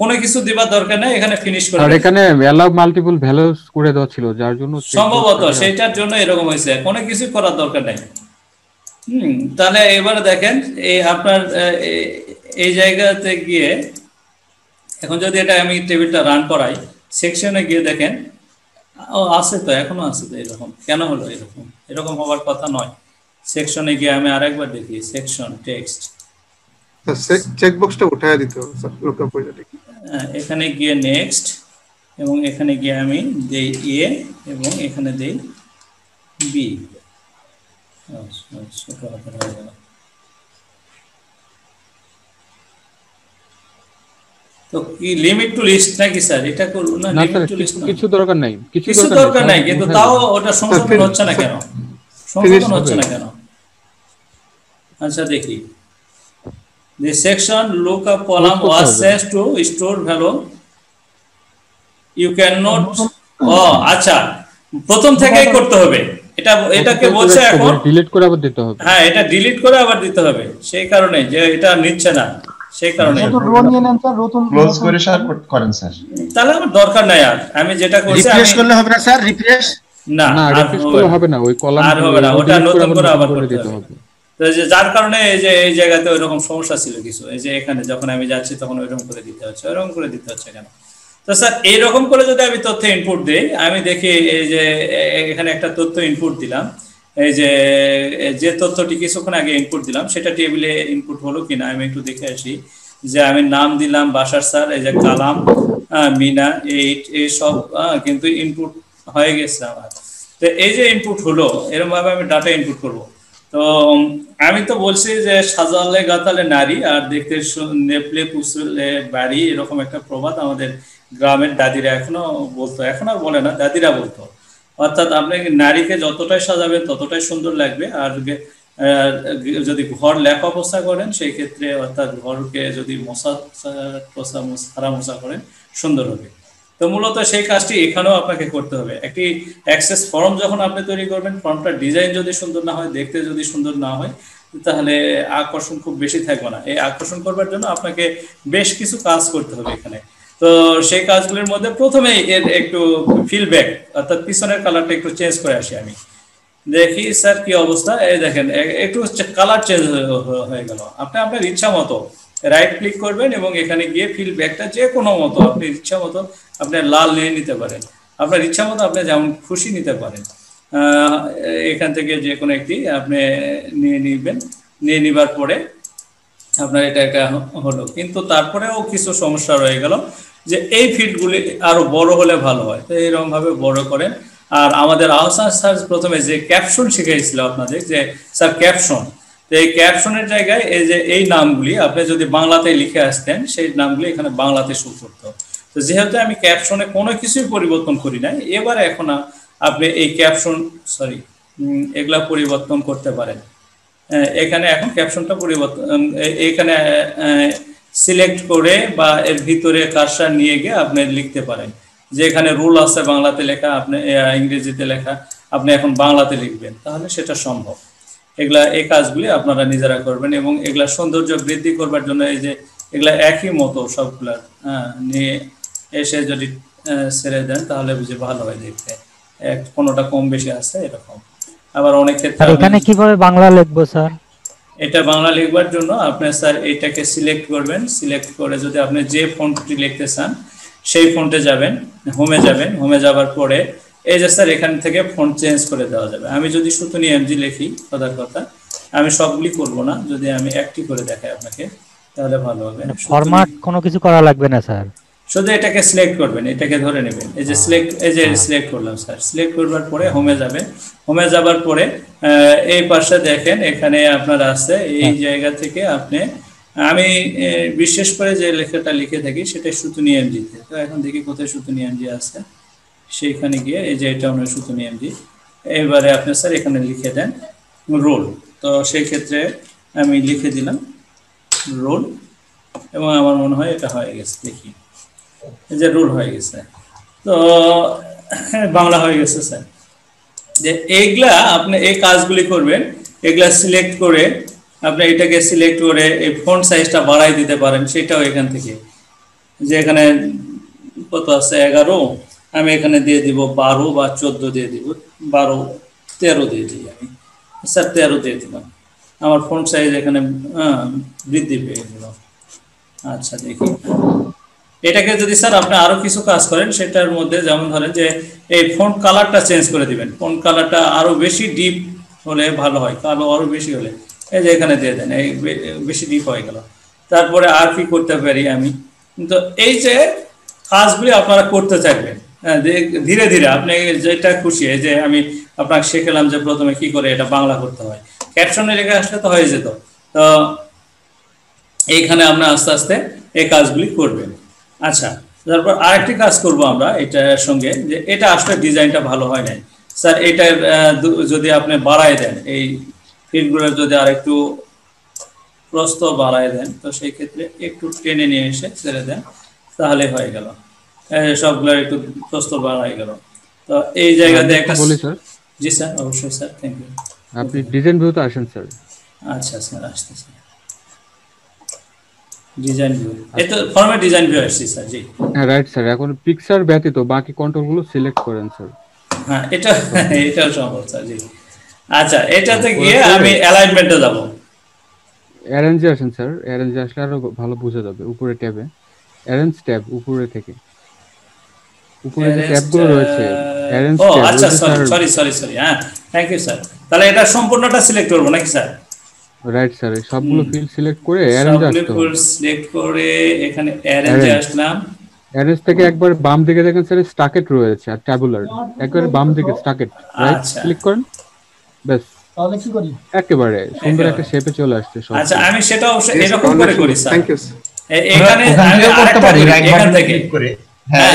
কোনো কিছু দিবার দরকার নাই, এখানে ফিনিশ করে আর এখানে অ্যালাউ মাল্টিপল ভ্যালুস করে দেওয়া ছিল, যার জন্য সম্ভবত সেটার জন্য এরকম হয়েছে, কোনো কিছু করার দরকার নাই। তাহলে এবারে দেখেন এই আপনার এই জায়গাতে গিয়ে এখন যদি এটা আমি টেবিলটা রান করাই, সেকশনে গিয়ে দেখেন ও আছে তো, এখনো আছে তো। এরকম কেন হলো? এরকম হওয়ার কথা নয়। সেকশনে গিয়ে আমি আরেকবার দেখি, সেকশন টেক্সট চেক বক্সটা উঠায় দিতে হবে স্যার, লুকআপ উইজার্ডে। এখানে গিয়ে নেক্সট, এবং এখানে গিয়ে আমি দেই এ, এবং এখানে দেই বি। তো কি লিমিট টু লিস্ট নাকি স্যার? এটা করব না, লিমিট টু লিস্ট কিছু দরকার নাই, কিছু দরকার নাই, কিন্তু তাও ওটা সংশোধন হচ্ছে না কেন? সংশোধন হচ্ছে না কেন? আচ্ছা দেখি, the section lookup column was set to store value, you cannot আচ্ছা প্রথম থেকেই করতে হবে এটা, এটাকে বলছে এখন ডিলিট করে আবার দিতে হবে। হ্যাঁ এটা ডিলিট করে আবার দিতে হবে, সেই কারণে যে এটা নিচ্ছে না, সেই কারণে রো নিয়ে নেন স্যার, রোতন ক্লোজ করে শেয়ার করেন স্যার। তাহলে আমার দরকার নাই, আর আমি যেটা করছি রিফ্রেশ করলে হবে না স্যার? রিফ্রেশ না রিফ্রেশ করলে হবে না, ওই কলাম আর হবে না, ওটা নতুন করে আবার করতে হবে। তো যার কারণে এই যে এই জায়গাতে ওইরকম সমস্যা ছিল কিছু, এই যে এখানে যখন আমি যাচ্ছি তখন ওইরকম করে দিতে হচ্ছে, ওইরকম করে দিতে হচ্ছে কেন? তো স্যার এইরকম করে যদি আমি তথ্য ইনপুট দিই, আমি দেখি এই যে এখানে একটা তথ্য ইনপুট দিলাম, এই যে তথ্যটি কিছুক্ষণ আগে ইনপুট দিলাম সেটা টেবিলে ইনপুট হলো কিনা আমি একটু দেখে আসি। যে আমি নাম দিলাম বাসার স্যার, এই যে কালাম মিনা, এই সব কিন্তু ইনপুট হয়ে গেছে আমার। তো এই যে ইনপুট হলো, এরকম ভাবে আমি ডাটা ইনপুট করব। তো আমি তো বলছি যে সাজালে গাতালে নারী আর দেখতে নেপলে পুষলে বাড়ি, এরকম একটা প্রবাদ আমাদের গ্রামের দাদিরা এখনো বলতো, এখন আর বলে না, দাদিরা বলতো। অর্থাৎ আপনি নারীকে যতটাই সাজাবেন ততটাই সুন্দর লাগবে, আর যদি ঘর লেখা অবস্থা করেন সেই ক্ষেত্রে, অর্থাৎ ঘরকে যদি সারা মশা করেন সুন্দর হবে। তো মূলত সেই কাজটি এখানেও আপনাকে করতে হবে। একটি অ্যাক্সেস ফর্ম যখন আপনি তৈরি করবেন, ফর্মটার ডিজাইন যদি সুন্দর না হয়, দেখতে যদি সুন্দর না হয়, তাহলে আকর্ষণ খুব বেশি থাকবে না। এই আকর্ষণ করবার জন্য আপনাকে বেশ কিছু কাজ করতে হবে এখানে। তো সেই কাজগুলির মধ্যে প্রথমেই এর একটু ফিলব্যাক, অর্থাৎ পিছনের কালারটা একটু চেঞ্জ করে আসি। আমি দেখি স্যার কি অবস্থা। এই দেখেন একটু কালার চেঞ্জ হয়ে গেল। আপনি আপনার ইচ্ছা মতো রাইট ক্লিক করবেন এবং এখানে গিয়ে ফিলব্যাকটা যে কোনো মতো আপনি ইচ্ছা মতো আপনি লাল নিয়ে নিতে পারেন, আপনার ইচ্ছা মতো আপনি যেমন খুশি নিতে পারেন। এখান থেকে যে কোনো একটি আপনি নিয়ে নিবেন, নিয়ে নিবার পরে আপনার এটা একটা হলো। কিন্তু তারপরেও কিছু সমস্যা রয়ে গেল, যে এই ফিল্ডগুলি আরো বড় হলে ভালো হয়। তো এইরকম ভাবে বড় করেন। আর আমাদের আহসান স্যার প্রথমে যে ক্যাপশন শিখিয়েছিল আপনাদের, যে স্যার ক্যাপশন, তো এই ক্যাপশনের জায়গায় এই যে এই নামগুলি আপনি যদি বাংলাতে লিখে আসতেন সেই নামগুলি এখানে বাংলাতে শো করতো। তো যেহেতু আমি ক্যাপশনে কোনো কিছুই পরিবর্তন করি নাই, এবারে এখন আপনি এই ক্যাপশন এগুলা পরিবর্তন করতে পারেন। এখানে এখন ক্যাপশনটা পরিবর্তন এখানে সিলেক্ট করে বা এর ভিতরে কার্সার নিয়ে গিয়ে আপনি লিখতে পারেন যে এখানে রুল আছে বাংলাতে লেখা, আপনি ইংরেজিতে লেখা, আপনি এখন বাংলাতে লিখবেন, তাহলে সেটা সম্ভব। এই কাজগুলি আপনারা নিজেরা করবেন এবং এগুলা সৌন্দর্য বৃদ্ধি করবার জন্য এই যে এগুলা একই মতো সবগুলা নিয়ে এসে যদি ছেড়ে দেন তাহলে বুঝে ভালো হয় দেখতে, কোনোটা কম বেশি আছে এরকম। আবার অনেক ক্ষেত্রে এখানে কিভাবে বাংলা লিখবো স্যার? এটা বাংলা লিখবার জন্য আপনি স্যার এটাকে সিলেক্ট করবেন, সিলেক্ট করে যদি আপনি যে ফন্টটি লিখতে চান সেই ফন্টে যাবেন, হোমে যাবার পরে এই যে স্যার এখান থেকে ফন্ট চেঞ্জ করে দেওয়া যাবে। আমি যদি সুতুনি এমজি লিখি, কথার কথা আমি সবগুলি করব না, যদি আমি একটি করে দেখাই আপনাকে তাহলে ভালো হবে। ফরম্যাট কোনো কিছু করা লাগবে না স্যার, শুধু এটাকে সিলেক্ট করবেন, এটাকে ধরে নেবেন, এই যে সিলেক্ট করলাম স্যার। সিলেক্ট করবার পরে হোমে যাবেন, হোমে যাবার পরে এই পাশে দেখেন এখানে আপনার আছে এই জায়গা থেকে আপনি, আমি বিশেষ করে যে লেখাটা লিখে থাকি সেটা সুতুনি এমজিতে। তো এখন দেখি কোথায় সুতুনি এমজি আছে, সেইখানে গিয়ে এই যে এটা আমরা সুতুনি এমজি, এবারে আপনি স্যার এখানে লিখে দেন রোল। তো সেই ক্ষেত্রে আমি লিখে দিলাম রোল এবং আমার মনে হয় এটা হয়ে গেছে, দেখি এই যে রোল হয়ে গেছে। তো বাংলা হয়ে গেছে স্যার। যে এইগুলা আপনি এই কাজগুলি করবেন, এগুলা সিলেক্ট করে আপনি এটাকে সিলেক্ট করে এই ফন্ট সাইজটা বাড়াই দিতে পারেন, সেটাও এখান থেকে যে এখানে কত আছে 11, আমি এখানে দিয়ে দিব 12 বা 14 দিয়ে দিব, 12 13 দিয়ে দিই আমি স্যার, 13 দিয়ে দিলাম, আমার ফন্ট সাইজ এখানে বৃদ্ধি পেয়ে গেল। আচ্ছা দেখি এটাকে যদি স্যার আপনি আরো কিছু কাজ করেন সেটার মধ্যে, যেমন ধরেন যে এই ফন্ট কালারটা চেঞ্জ করে দিবেন, ফন্ট কালারটা আরো বেশি ডিপ হলে ভালো হয়, কালো আরো বেশি হলে এই যে এখানে দিয়ে দেন, এই বেশি ডিপ হয়ে গেল। তারপরে আর কি করতে পারি আমি, তো এই যে কাজগুলি আপনারা করতে চাইবেন ধীরে ধীরে, আপনি যেটা খুশি, এই যে আমি আপনাকে শেখালাম যে প্রথমে কি করে এটা বাংলা করতে হয়, ক্যাপশনে লেখা আসলে তো হয়ে যেত। তো এইখানে আমরা আস্তে আস্তে এই কাজগুলি করবেন। আচ্ছা, তারপর আরেকটি কাজ করব আমরা এটার সঙ্গে, যে এটা আসলে ডিজাইনটা ভালো হয় নাই স্যার, এটা যদি আপনি বাড়ায় দেন, এই ফিল্ডগুলো যদি আরেকটু প্রস্থ বাড়ায় দেন, তো সেই ক্ষেত্রে একটু টেনে নিয়ে এসে ছেড়ে দেন, তাহলে হয়ে গেল, সবগুলো একটু প্রস্থ বাড়ায় গেল। তো এই জায়গাতে একটা বলি স্যার। জি স্যার, অবশ্যই স্যার, থ্যাংক ইউ। আপনি ডিজাইন ভিউতে আসেন স্যার। আচ্ছা স্যার, আসতেছি ডিজাইন ভিউ, এটা ফরম্যাট ডিজাইন ভিউ আসছে স্যার। জি হ্যাঁ, রাইট স্যার। এখন পিকচার ব্যতীত বাকি কন্ট্রোলগুলো সিলেক্ট করেন স্যার। হ্যাঁ, এটা সম্ভব স্যার। জি আচ্ছা, এটাতে গিয়ে আমি অ্যালাইনমেন্টে যাব, অ্যারেঞ্জে আসেন স্যার। অ্যারেঞ্জে আসলে আরো ভালো বোঝা যাবে। উপরে ট্যাবে অ্যারেঞ্জ ট্যাব, উপরে থেকে উপরে যে ট্যাবগুলো রয়েছে অ্যারেঞ্জ ও ট্যাব। আচ্ছা, সরি, হ্যাঁ থ্যাংক ইউ স্যার। তাহলে এটা সম্পূর্ণটা সিলেক্ট করব নাকি স্যার? রাইট স্যার, সবগুলো ফিল্ড সিলেক্ট করে অ্যারেঞ্জে আসতে হবে। সিলেক্ট করে এখানে অ্যারেঞ্জে আসলাম। অ্যারেঞ্জ থেকে একবার বাম দিকে দেখেন স্যার স্টাকেট রয়েছে আর ট্যাবুলার, একবারে বাম দিকে স্টাকেট, রাইট ক্লিক করেন, ব্যাস। তাহলে কি করি? একেবারে সুন্দর একটা শেপে চলে আসছে সব। আচ্ছা, আমি সেটা অবশ্যই এরকম করে করি স্যার। Thank you. এখানে আমি করতে পারি এখান থেকে করে, হ্যাঁ,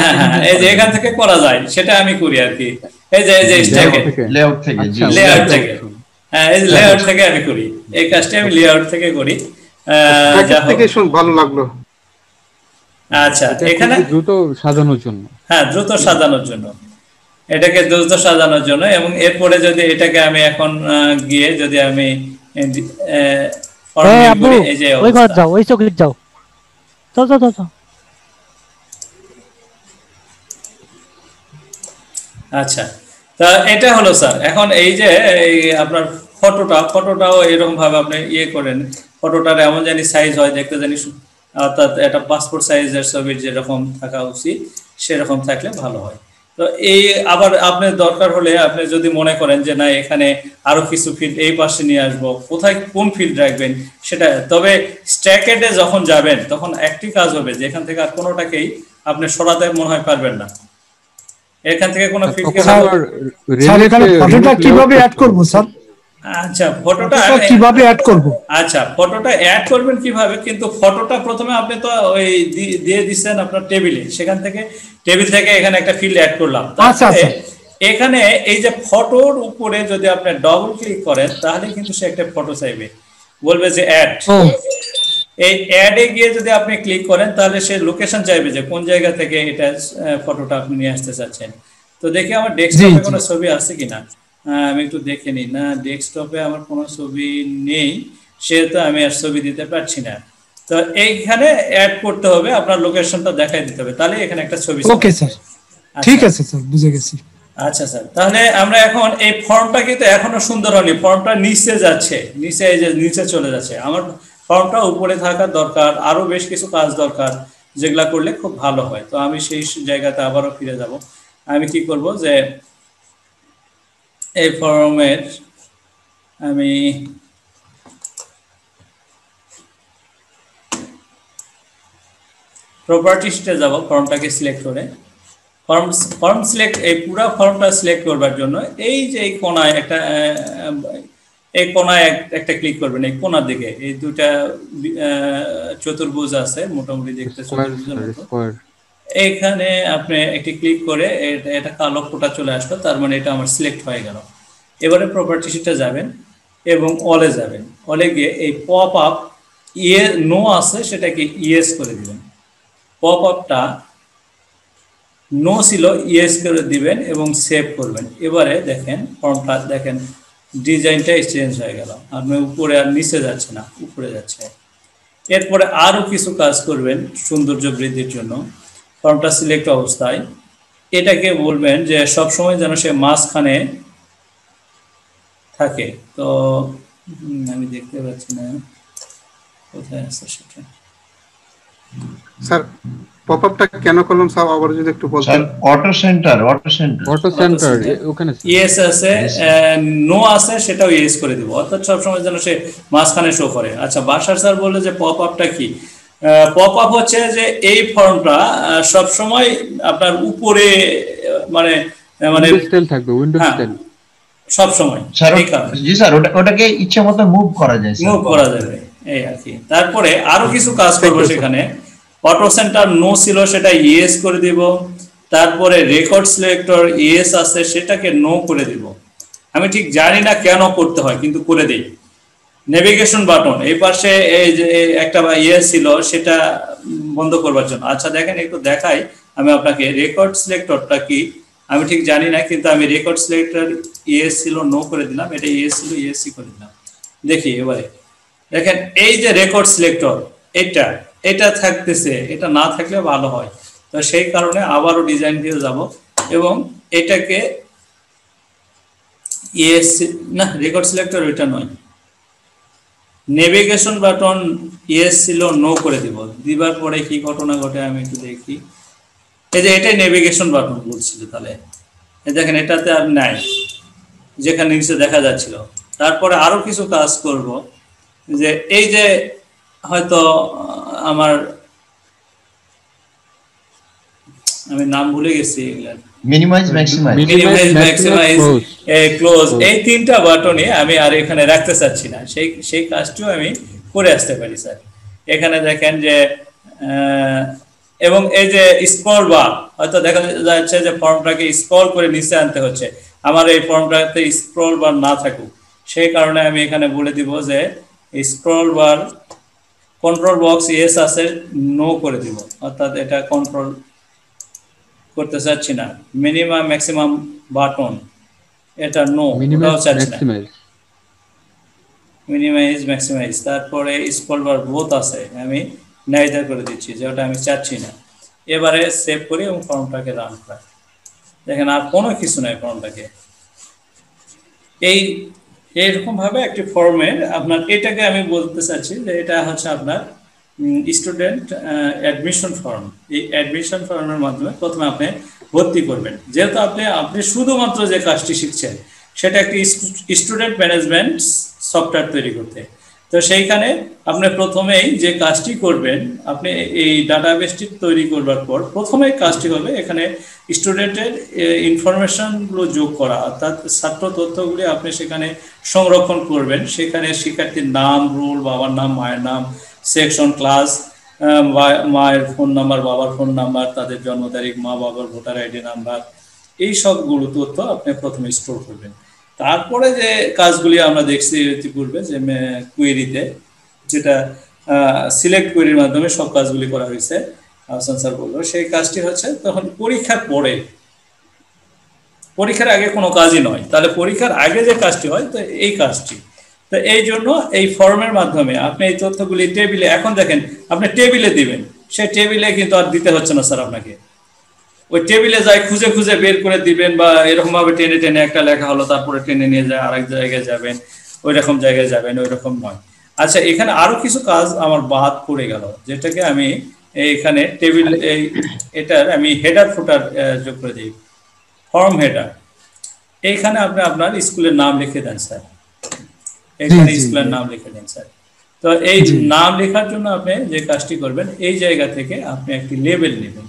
এই যে এখান থেকে করা যায়, সেটা আমি করি আর কি। এই যে স্টাকেট লেআউট থেকে, জি লেআউট থেকে, হ্যাঁ এই যে লেআউট থেকে আমি করি, এই কাজটা আমি লেআউট থেকে করি। থেকে শুন ভালো লাগলো। আচ্ছা, এখানে দ্রুত সাজানোর জন্য, হ্যাঁ দ্রুত সাজানোর জন্য, এটাকে দ্রুত সাজানোর জন্য। এবং এরপরে যদি এটাকে আমি এখন গিয়ে যদি আমি এই যে ওই ঘর যাও, ওই চোখে যাও, যাও। আচ্ছা, তা এটা হলো স্যার। এখন এই যে আপনার ফটোটাও এরকম ভাবে আপনি ইয়ে করেন, ফটোটার এমন জানি সাইজ হয় দেখতে জানি, অর্থাৎ এটা পাসপোর্ট সাইজের ছবির যেরকম থাকা উচিত সেরকম থাকলে ভালো হয়। তো এই আবার আপনার দরকার হলে আপনি যদি মনে করেন যে না এখানে আরো কিছু ফিল্ড এই পাশে নিয়ে আসবো, কোথায় কোন ফিল্ড রাখবেন সেটা, তবে স্ট্যাকেটে যখন যাবেন তখন একটি কাজ হবে যে এখান থেকে আর কোনোটাকেই আপনি সরাতে মনে হয় পারবেন না, এখান থেকে কোনো ফিল্ডকে স্যার এখানে ফটোটা কিভাবে অ্যাড করব স্যার? আচ্ছা ফটোটা কিভাবে অ্যাড করব? আচ্ছা ফটোটা অ্যাড করবেন কিভাবে, কিন্তু ফটোটা প্রথমে আপনি তো ওই দিয়ে দিচ্ছেন আপনার টেবিলে, সেখান থেকে টেবিল থেকে এখানে একটা ফিল্ড অ্যাড করলাম। আচ্ছা আচ্ছা, এখানে এই যে ফটোর উপরে যদি আপনি ডবল ক্লিক করেন তাহলে কিন্তু সে একটা ফটো চাইবে, বলবে যে অ্যাড। এই অ্যাডে গিয়ে যদি আপনি ক্লিক করেন তাহলে সে লোকেশন চাইবে যে কোন জায়গা থেকে এটা ফটোটা আপনি নিয়ে আসতে চাচ্ছেন। তো দেখি আমার ডেস্কটপে কোনো ছবি আছে কিনা, আমি একটু দেখে নিই। না, ডেস্কটপে আমার কোনো ছবি নেই, সেহেতু আমি আর ছবি দিতে পারছি না। তো এইখানে অ্যাড করতে হবে, আপনার লোকেশনটা দেখাই দিতে হবে, তাহলে এখানে একটা ছবি। ওকে স্যার, ঠিক আছে স্যার, বুঝে গেছি। আচ্ছা স্যার, তাহলে আমরা এখন এই ফর্মটা কিন্তু এখনো সুন্দর হয়নি, ফর্মটা নিচে যাচ্ছে, নিচে এই যে নিচে চলে যাচ্ছে। আমার ফর্মটা উপরে থাকা দরকার, আরো বেশ কিছু কাজ দরকার যেগুলা করলে খুব ভালো হয়। তো আমি সেই জায়গাতে আবারও ফিরে যাব। আমি কি করব যে এই ফর্মের আমি প্রপার্টিসতে যাব, ফর্মটাকে সিলেক্ট করে ফর্ম সিলেক্ট, এই পুরো ফর্মটা সিলেক্ট করবার জন্য এই যে এই কোণায় একটা ক্লিক করবেন, এই কোণার দিকে এই দুটা চতুর্ভুজ আছে মোটামুটি দেখতে চতুর্ভুজের মতো। এইখানে আপনি একটি ক্লিক করে এটা কালো ফোঁটা চলে আসলো, তার মানে এটা আমার সিলেক্ট হয়ে গেল। এবারে প্রপার্টিসটা যাবেন এবং অলে যাবেন, অলে গিয়ে এই পপ আপ নো আছে সেটাকে ইয়েস করে দিবেন। পপ আপটা নো ছিল, ইয়েস করে দিবেন এবং সেভ করবেন। এবারে দেখেন ফর্মটা দেখেন ডিজাইনটা চেঞ্জ হয়ে গেল, আপনি উপরে আর নিচে যাচ্ছে না, উপরে যাচ্ছে। এরপরে আরো কিছু কাজ করবেন সৌন্দর্য বৃদ্ধির জন্য। ফর্মটা সিলেক্ট অবস্থায় এটাকে বলবেন যে সব সময় যেন সে মাঝখানে থাকে। তো আমি দেখতে পাচ্ছি না কোথায় আছে সেটা। স্যার পপআপটা কেন করলাম স্যার আবার যদি একটু বলতেন। অটো সেন্টার ওখানে ইয়েস আছে, নো আছে সেটাও ইয়েস করে দিব, অর্থাৎ সব সময় যেন সে মাঝখানে শো করে। আচ্ছা বাসার স্যার বললে যে পপ আপটা কি? পপ আপ হচ্ছে যে এই ফর্মটা সব সময় আপনার উপরে মানে স্টাইল থাকবে, উইন্ডোজ স্টাইল সব সময়। জি স্যার, ওটাকে ইচ্ছা মতো মুভ করা যায়, মুভ করা যাবে এই আর কি। তারপরে আরো কিছু কাজ করব, সেখানে অটো সেন্টার নো ছিল সেটা ইয়েস করে দিব। তারপরে রেকর্ড সিলেক্টর ইয়েস আছে সেটাকে নো করে দিব। আমি ঠিক জানি না কেন করতে হয়, কিন্তু করে দেই। নেভিগেশন বাটন এই পাশে এই যে একটা ইয়েস ছিল সেটা বন্ধ করবার জন্য। আচ্ছা দেখেন একটু দেখাই আমি আপনাকে, রেকর্ড সিলেক্টরটা কি আমি ঠিক জানি না, কিন্তু আমি রেকর্ড সিলেক্টর ইয়েস ছিল নো করে দিলাম, এটা ইয়েস ছিল ইয়েসই করে দিলাম। দেখি এবারে দেখেন এই যে রেকর্ড সিলেক্টর এটা থাকতেছে, এটা না থাকলে ভালো হয়। তো সেই কারণে আবারও ডিজাইন দিয়ে যাব এবং এটাকে ইয়েস না, রেকর্ড সিলেক্টর ওইটা নয়, নেভিগেশন বাটন ইয়েস ছিল নো করে দিব। দিবার পরে কি ঘটনা ঘটে আমি একটু দেখি। এই যে এটাই নেভিগেশন বাটন বলছিল, তাহলে দেখেন এটাতে আর নাই, যেখানে নিচে দেখা যাচ্ছিল। তারপরে আরো কিছু কাজ করব, যে এই যে হয়তো আমার আমি নাম ভুলে গেছি, মিনিমাইজ ম্যাক্সিমাইজ ক্লোজ, এই তিনটা বাটনই আমি আর এখানে রাখতে চাচ্ছি না, সেই কাজটিও আমি করে আসতে পারি স্যার। এখানে দেখেন যে এবং এই যে স্ক্রল বার, হয়তো দেখা যাচ্ছে যে ফর্মটাকে স্ক্রল করে নিচে আনতে হচ্ছে, আমার এই ফর্মটাতে স্ক্রল বার না থাকুক, সেই কারণে আমি এখানে বলে দিব যে scroll bar control box yes আছে নো করে দিব, অর্থাৎ এটা কন্ট্রোল করতে চাচ্ছি না। মিনিমাম ম্যাক্সিমাম বাটন এটা নো, ওটাও চাচ্ছি না। মিনিমাইজ ম্যাক্সিমাইজ, তারপরে স্ক্রল বার বোথ আছে, আমি নাইদার করে দিচ্ছি, যে ওটা আমি চাচ্ছি না। এবারে সেভ করি এবং ফর্মটাকে রান করি। দেখেন আর কোনো কিছু নাই ফর্মটাকে। এইরকম ভাবে একটি ফর্মের আপনার এটাকে আমি বলতে চাচ্ছি যে এটা হচ্ছে আপনার স্টুডেন্ট অ্যাডমিশন ফর্ম। এই অ্যাডমিশন ফর্মের মাধ্যমে প্রথমে আপনি ভর্তি করবেন, যেহেতু আপনি শুধুমাত্র যে কাজটি শিখছেন সেটা একটি স্টুডেন্ট ম্যানেজমেন্ট সফটওয়্যার তৈরি করতে। তো তো সেইখানে আপনি প্রথমেই যে কাজটি করবেন, আপনি এই ডাটাবেসটি তৈরি করবার পর প্রথমেই কাজটি হবে এখানে স্টুডেন্টের ইনফরমেশনগুলো যোগ করা, অর্থাৎ ছাত্র তথ্যগুলি আপনি সেখানে সংরক্ষণ করবেন। সেখানে শিক্ষার্থীর নাম, রোল, বাবার নাম, মায়ের নাম, সেকশন, ক্লাস, মায়ের ফোন নাম্বার, বাবার ফোন নাম্বার, তাদের জন্ম তারিখ, মা বাবার ভোটার আইডি নাম্বার, এই সবগুলো তথ্য আপনি প্রথমে স্টোর করবেন। তারপরে যে কাজগুলি আমরা দেখছি ইতিপূর্বে যে কুয়েরিতে, যেটা সিলেক্ট কোয়েরির মাধ্যমে সব কাজগুলি করা হয়েছে, আহসান স্যার বললো, সেই কাজটি হচ্ছে তখন পরীক্ষার পরে, পরীক্ষার আগে কোনো কাজই নয়। তাহলে পরীক্ষার আগে যে কাজটি হয় তো এই কাজটি, তো এই জন্য এই ফর্মের মাধ্যমে আপনি এই তথ্যগুলি টেবিলে, এখন দেখেন আপনি টেবিলে দিবেন, সেই টেবিলে কিন্তু আর দিতে হচ্ছে না স্যার আপনাকে, ওই টেবিলে যাই খুঁজে খুঁজে বের করে দিবেন, বা এরকম ভাবে টেনে টেনে একটা লেখা হলো তারপরে টেনে নিয়ে যায় আরেক জায়গায় যাবেন, ওই রকম জায়গায় যাবেন, ওই রকম নয়। আচ্ছা, এখানে আরো কিছু কাজ আমার বাদ পড়ে গেল, যেটাকে আমি এইখানে টেবিল এটার আমি হেডার ফুটার যোগ করে দিই, ফর্ম হেডার। এইখানে আপনি আপনার স্কুলের নাম লিখে দেন স্যার, এখানে স্কুলের নাম লিখে দেন স্যার। তো এই নাম লেখার জন্য আপনি যে কাজটি করবেন, এই জায়গা থেকে আপনি একটি লেবেল নেবেন।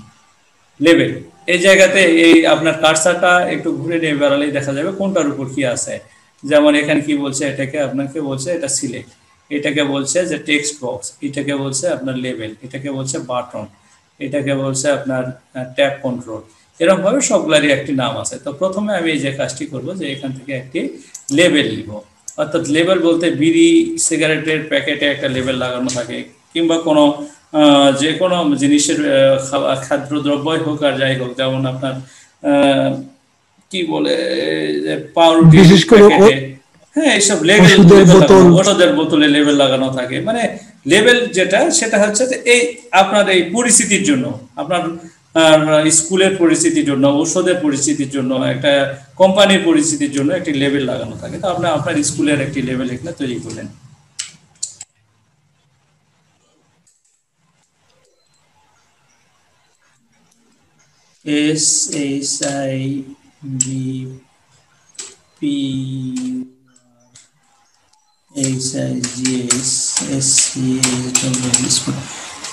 লেবেল এই জায়গাতে এই আপনার কার্সারটা একটু ঘুরে নিয়ে বেড়ালেই দেখা যাবে কোনটার উপর কি আছে। যেমন এখানে কি বলছে, এটাকে আপনাকে বলছে এটা সিলেক্ট, এটাকে বলছে যে টেক্সট বক্স, এটাকে বলছে আপনার লেবেল, এটাকে বলছে বাটন, এটাকে বলছে আপনার ট্যাব কন্ট্রোল, এরকম ভাবে সবগুলারই একটি নাম আছে। তো প্রথমে আমি এই যে কাজটি করব যে এখান থেকে একটি লেবেল নিব, অর্থাৎ লেবেল বলতে বিড়ি সিগারেটের প্যাকেটে একটা লেবেল লাগানো থাকে, কিংবা কোনো যে কোনো জিনিসের খাদ্যদ্রব্যই হোক আর যাই হোক, যেমন আপনার কি বলে পাউরুটি, হ্যাঁ এইসব লেবেল, ওষুধের বোতলে লেবেল লাগানো থাকে। মানে লেবেল যেটা, সেটা হচ্ছে যে এই আপনার এই পরিস্থিতির জন্য, আপনার স্কুলের পরিস্থিতির জন্য, ঔষধের পরিস্থিতির জন্য, একটা কোম্পানির পরিস্থিতির জন্য একটি লেবেল লাগানো থাকে। তো আপনি আপনার স্কুলের একটি লেবেল এখানে তৈরি করলেন। SHIBP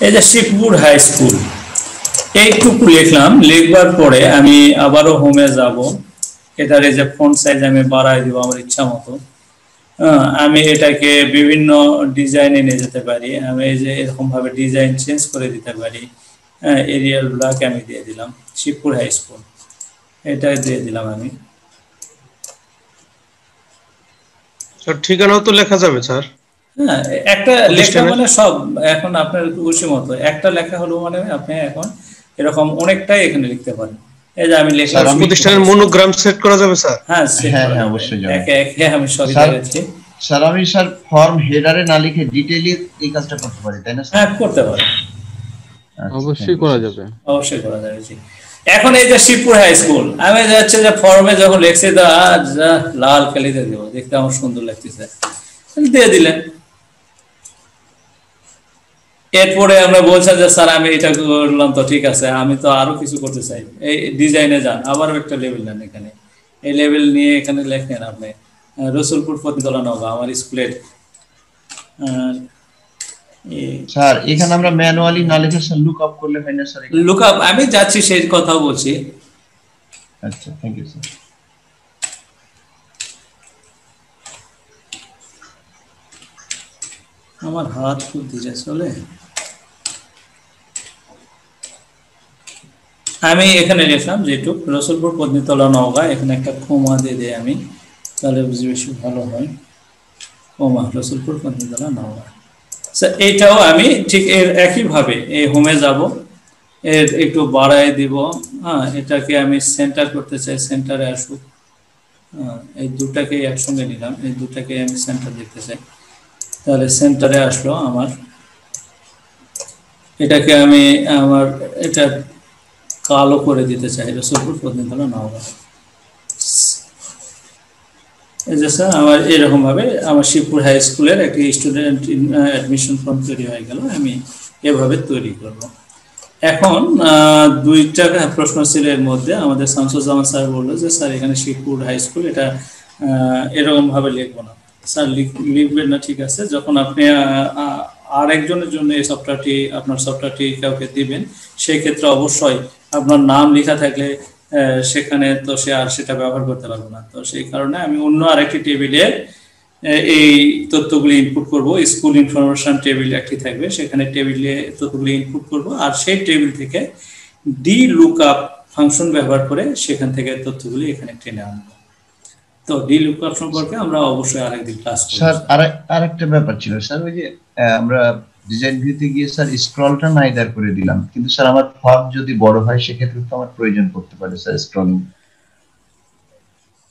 এই যে শিবপুর হাই স্কুল, এইটুকু লিখলাম। লিখবার পরে আমি আবারও হোমে যাব, এটার এই যে ফন্ট সাইজ আমি বাড়াই দিব আমার ইচ্ছা মতো। আমি এটাকে বিভিন্ন ডিজাইনে নিয়ে যেতে পারি, আমি এই যে এরকম ভাবে ডিজাইন চেঞ্জ করে দিতে পারি। এরিয়াল ব্ল্যাক আমি দিয়ে দিলাম, শিবপুর হাই স্কুল এটা দিয়ে দিলাম আমি। স্যার ঠিকানাও তো লেখা যাবে স্যার? হ্যাঁ, একটা লেখা মানে সব এখন আপনার খুশি মতো একটা লেখা হলো মানে আপনি এখন এরকম অনেকটাই এখানে লিখতে পারেন। এই যে আমি লেখলাম প্রতিষ্ঠানের মনোগ্রাম সেট করা যাবে স্যার? হ্যাঁ হ্যাঁ অবশ্যই যাবে। একে একে আমি সরি করেছি স্যার। আমি স্যার ফর্ম হেডারে না লিখে ডিটেইলি এই কাজটা করতে পারি, তাই না স্যার? হ্যাঁ করতে পারি, অবশ্যই করা যাবে, অবশ্যই করা যাবে। এখন এই যে শিবপুর হাই স্কুল, আমি যাচ্ছে যে ফর্মে যখন লিখছি তো আজ লাল কালি দিয়ে দেবো, দেখতে আমার সুন্দর লাগতেছে, দিয়ে দিলেন। এরপরে আমরা বলছেন যে স্যার আমি এটা করলাম, তো ঠিক আছে, আমি তো আরো কিছু করতে চাই, এই ডিজাইনে যান, আবারও একটা লেভেল নেন, এখানে এই লেভেল নিয়ে এখানে লেখেন আপনি রসুলপুর প্রতিতলা নওগাঁ আমার স্কুলের। স্যার এখানে আমরা ম্যানুয়ালি না লিখে স্যার লুক আপ করলে হয় না স্যার? লুক আপ আমি যাচ্ছি সেই কথা বলছি। আচ্ছা, থ্যাংক ইউ স্যার। আমার হাত খুব ধীরে চলে। আমি এখানে লিখলাম যেটুক রসুলপুর পত্নীতলা নওগাঁ, এখানে একটা কোমা দিয়ে দিই আমি, তাহলে বুঝি বেশি ভালো হয়। কোমা রসুলপুর পত্নীতলা নওগাঁ। এইটাও আমি ঠিক এর একইভাবে এই হোমে যাব, এর একটু বাড়ায় দিব। হ্যাঁ, এটাকে আমি সেন্টার করতে চাই, সেন্টারে আসুক। এই দুটাকে একসঙ্গে নিলাম, এই দুটাকে আমি সেন্টার দেখতে চাই, তাহলে সেন্টারে আসলো আমার। এটাকে আমি আমার এটা কালো করে দিতে চাই, রসুলপুর পত্নীতলা নওগাঁ। এই যে স্যার আমার এরকম ভাবে আমার শিবপুর হাই স্কুলের একটি স্টুডেন্ট অ্যাডমিশন ফর্ম তৈরি হয়ে গেল। আমি এভাবে তৈরি করব। এখন দুইটা প্রশ্ন ছিল এর মধ্যে, আমাদের শামসুজ্জামান স্যার বললো যে স্যার এখানে শিবপুর হাই স্কুল, এটা এরকম ভাবে লিখবো না, স্যার লিখবেন না, ঠিক আছে। যখন আপনি আরেকজনের জন্য এই সফটওয়্যারটি আপনার সফটওয়্যারটি কাউকে দিবেন, সেই ক্ষেত্রে অবশ্যই আপনার নাম লেখা থাকলে সেখানে তো সে আর সেটা ব্যবহার করতে পারবে না। তো সেই কারণে আমি অন্য আরেকটি টেবিলে এই তথ্যগুলি ইনপুট করব। স্কুল ইনফরমেশন টেবিল একটি থাকবে, সেখানে টেবিলে তথ্যগুলি ইনপুট করব, আর সেই টেবিল থেকে ডি লুকআপ ফাংশন ব্যবহার করে সেখান থেকে তথ্যগুলি এখানে টেনে আনবো। তো ডি লুকআপ সম্পর্কে আমরা অবশ্যই আরেকদিন ক্লাস করব। স্যার আরেকটা ব্যাপার ছিল স্যার, ওই যে আমরা ডিজাইন ভিউতে গিয়ে স্যার স্ক্রলটা নাইদার করে দিলাম, কিন্তু স্যার আমার ফন্ট যদি বড় হয় সেক্ষেত্রে তো আমার প্রয়োজন পড়তে পারে স্যার স্ক্রলিং।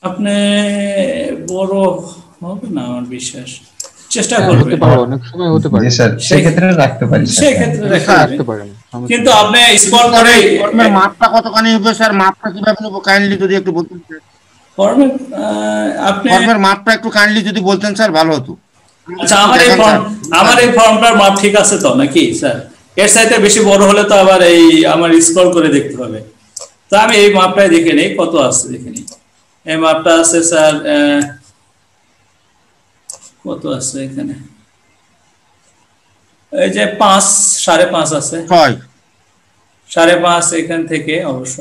আপনি বড় হবে না আমার বিশ্বাস, চেষ্টা করবেন, অনেক সময় হতে পারে স্যার সেক্ষেত্রে রাখতে পারি, সেক্ষেত্রে রাখতে পারেন, কিন্তু আপনি স্ক্রল করে ফর্মের মাপটা কতখানি হবে স্যার? মাপটা কিভাবে নেব কাইন্ডলি যদি একটু বলতেন। ফর্মের মাপটা একটু কাইন্ডলি যদি বলতেন স্যার ভালো হতো। আচ্ছা, আমার এই ফর্মটার মাপ ঠিক আছে তো নাকি স্যার? এর চাইতে বেশি বড় হলে তো আবার এই আমার স্ক্রল করে দেখতে হবে। তো আমি এই মাপটাই দেখে নেই কত আছে, দেখে নিই। এই মাপটা আছে স্যার, কত আছে এখানে? এই যে 5, 5.5 আছে, 5.5 এখান থেকে অবশ্য,